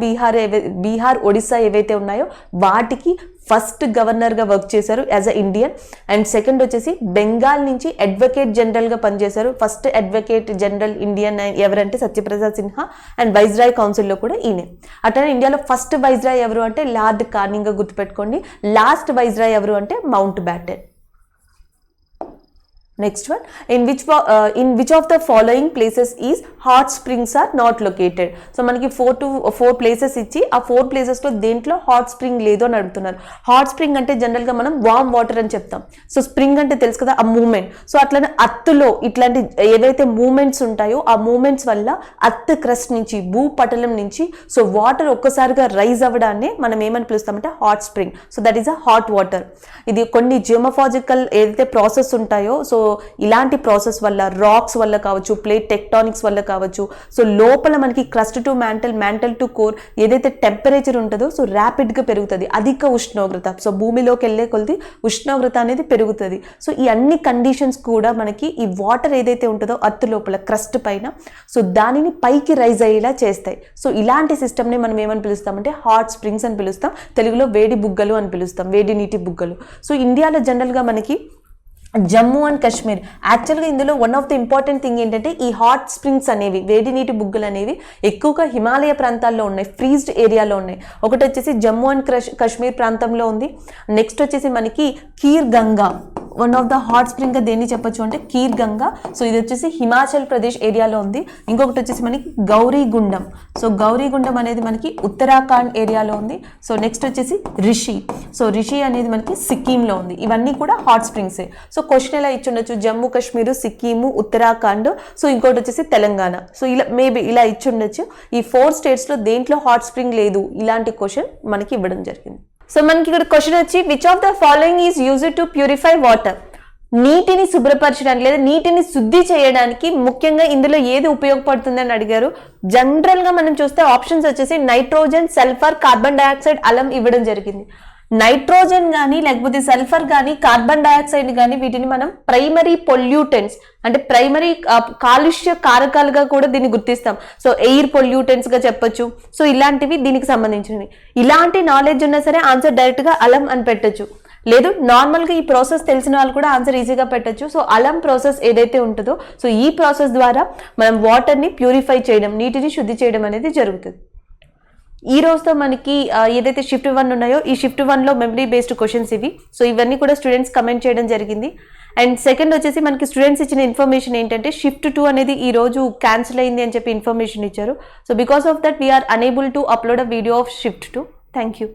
బీహార్, ఒడిస్సా ఏవైతే ఉన్నాయో వాటికి ఫస్ట్ గవర్నర్ గా వర్క్ చేశారు as a Indian. And second వచ్చేసి బెంగాల్ నుంచి అడ్వకేట్ జనరల్ గా పనిచేశారు. ఫస్ట్ అడ్వకేట్ జనరల్ ఇండియన్ ఎవరంటే సత్యప్రసాద్ సిన్హా. అండ్ వైస్రాయ్ కౌన్సిల్లో కూడా ఈయనే. అట్లనే ఇండియాలో ఫస్ట్ వైస్రాయ్ ఎవరు అంటే లార్డ్ కార్నింగ్ గా గుర్తుపెట్టుకోండి. లాస్ట్ వైస్రాయ్ ఎవరు అంటే mount baton. Next one, in which of the following places is hot springs are not located? So మనకి 4 ప్లేసెస్ ఇచ్చి ఆ 4 ప్లేసెస్ లో దేంట్లో హాట్ స్ప్రింగ్ లేదు అని అడుగుతున్నారు. హాట్ స్ప్రింగ్ అంటే జనరల్ గా మనం వార్మ్ వాటర్ అని చెప్తాం. సో స్ప్రింగ్ అంటే తెలుసు కదా, ఆ మూమెంట్. సో అట్లనే అత్తులో ఇట్లాంటి ఏవైతే మూమెంట్స్ ఉంటాయో ఆ మూమెంట్స్ వల్ల అత్తు క్రస్ట్ నుంచి, భూపటలం నుంచి సో వాటర్ ఒక్కసారిగా రైజ్ అవ్వడాన్ని మనం ఏమని పిలుస్తామంటే hot spring. So that is a hot water. ఇది కొన్ని జియోమోఫాజికల్ ఏదైతే ప్రాసెస్ ఉంటాయో సో ఇలాంటి ప్రాసెస్ వల్ల, రాక్స్ వల్ల కావచ్చు, ప్లేట్ టెక్టానిక్స్ వల్ల కావచ్చు, సో లోపల మనకి crust to mantle, mantle to core ఏదైతే టెంపరేచర్ ఉంటుందో సో ర్యాపిడ్గా పెరుగుతుంది, అధిక ఉష్ణోగ్రత. సో భూమిలోకి వెళ్ళే కొద్ది ఉష్ణోగ్రత అనేది పెరుగుతుంది. సో ఈ అన్ని కండిషన్స్ కూడా మనకి ఈ వాటర్ ఏదైతే ఉంటుందో అర్త్ లోపల క్రస్ట్ పైన సో దానిని పైకి రైజ్ అయ్యేలా చేస్తాయి. సో ఇలాంటి సిస్టమ్ని మనం ఏమని పిలుస్తామంటే హాట్ స్ప్రింగ్స్ అని పిలుస్తాం. తెలుగులో వేడి బుగ్గలు అని పిలుస్తాం, వేడి నీటి బుగ్గలు. సో ఇండియాలో జనరల్గా మనకి జమ్మూ అండ్ కాశ్మీర్, యాక్చువల్గా ఇందులో one of the important thing ఏంటంటే ఈ హాట్ స్ప్రింగ్స్ అనేవి, వేడి నీటి బుగ్గలు అనేవి ఎక్కువగా హిమాలయ ప్రాంతాల్లో ఉన్నాయి, ఫ్రీజ్డ్ ఏరియాలో ఉన్నాయి. ఒకటి వచ్చేసి జమ్మూ అండ్ కాశ్మీర్ ప్రాంతంలో ఉంది. నెక్స్ట్ వచ్చేసి మనకి Kheer Ganga, one of the hot spring గా దేన్ని చెప్పొచ్చు అంటే కీర్ గంగా. సో ఇది వచ్చేసి హిమాచల్ ప్రదేశ్ ఏరియాలో ఉంది. ఇంకొకటి వచ్చేసి మనకి గౌరీగుండం. సో గౌరీగుండం అనేది మనకి ఉత్తరాఖండ్ ఏరియాలో ఉంది. సో నెక్స్ట్ వచ్చేసి రిషి. సో రిషి అనేది మనకి సిక్కింలో ఉంది. ఇవన్నీ కూడా హాట్ స్ప్రింగ్సే. సో క్వశ్చన్ ఎలా ఇచ్చి ఉండొచ్చు, జమ్మూ కాశ్మీర్, సిక్కిము, ఉత్తరాఖండ్, సో ఇంకోటి వచ్చేసి తెలంగాణ. సో ఇలా మేబీ ఇలా ఇచ్చి ఉండొచ్చు. ఈ 4 స్టేట్స్లో దేంట్లో హాట్ స్ప్రింగ్ లేదు, ఇలాంటి క్వశ్చన్ మనకి ఇవ్వడం జరిగింది. సో మనకి ఇక్కడ క్వశ్చన్ వచ్చి which of the following is used to purify water? నీటిని శుభ్రపరచడానికి లేదా నీటిని శుద్ధి చేయడానికి ముఖ్యంగా ఇందులో ఏది ఉపయోగపడుతుంది అని అడిగారు. జనరల్ గా మనం చూస్తే ఆప్షన్స్ వచ్చేసి నైట్రోజన్, సల్ఫర్, కార్బన్ డైఆక్సైడ్, అలం ఇవ్వడం జరిగింది. నైట్రోజన్ కానీ లేకపోతే సల్ఫర్ కానీ కార్బన్ డైఆక్సైడ్ కానీ వీటిని మనం ప్రైమరీ పొల్యూటెంట్స్ అంటే ప్రైమరీ కాలుష్య కారకాలుగా కూడా దీన్ని గుర్తిస్తాం. సో ఎయిర్ పొల్యూటెంట్స్ గా చెప్పొచ్చు. సో ఇలాంటివి దీనికి సంబంధించినవి. ఇలాంటి నాలెడ్జ్ ఉన్నా సరే ఆన్సర్ డైరెక్ట్ గా అలం అని పెట్టొచ్చు. లేదు నార్మల్గా ఈ ప్రాసెస్ తెలిసిన వాళ్ళు కూడా ఆన్సర్ ఈజీగా పెట్టచ్చు. సో అలం ప్రాసెస్ ఏదైతే ఉంటుందో సో ఈ ప్రాసెస్ ద్వారా మనం వాటర్ని ప్యూరిఫై చేయడం, నీటిని శుద్ధి చేయడం అనేది జరుగుతుంది. ఈ రోజుతో మనకి ఏదైతే షిఫ్ట్ 1 ఉన్నాయో ఈ షిఫ్ట్ 1లో మెమరీ బేస్డ్ క్వశ్చన్స్ ఇవి. సో ఇవన్నీ కూడా స్టూడెంట్స్ కమెంట్ చేయడం జరిగింది. అండ్ సెకండ్ వచ్చేసి మనకి స్టూడెంట్స్ ఇచ్చిన ఇన్ఫర్మేషన్ ఏంటంటే షిఫ్ట్ 2 అనేది ఈ రోజు క్యాన్సిల్ అయింది అని చెప్పి ఇన్ఫర్మేషన్ ఇచ్చారు. So because of that we are unable to upload a video of shift 2. Thank you.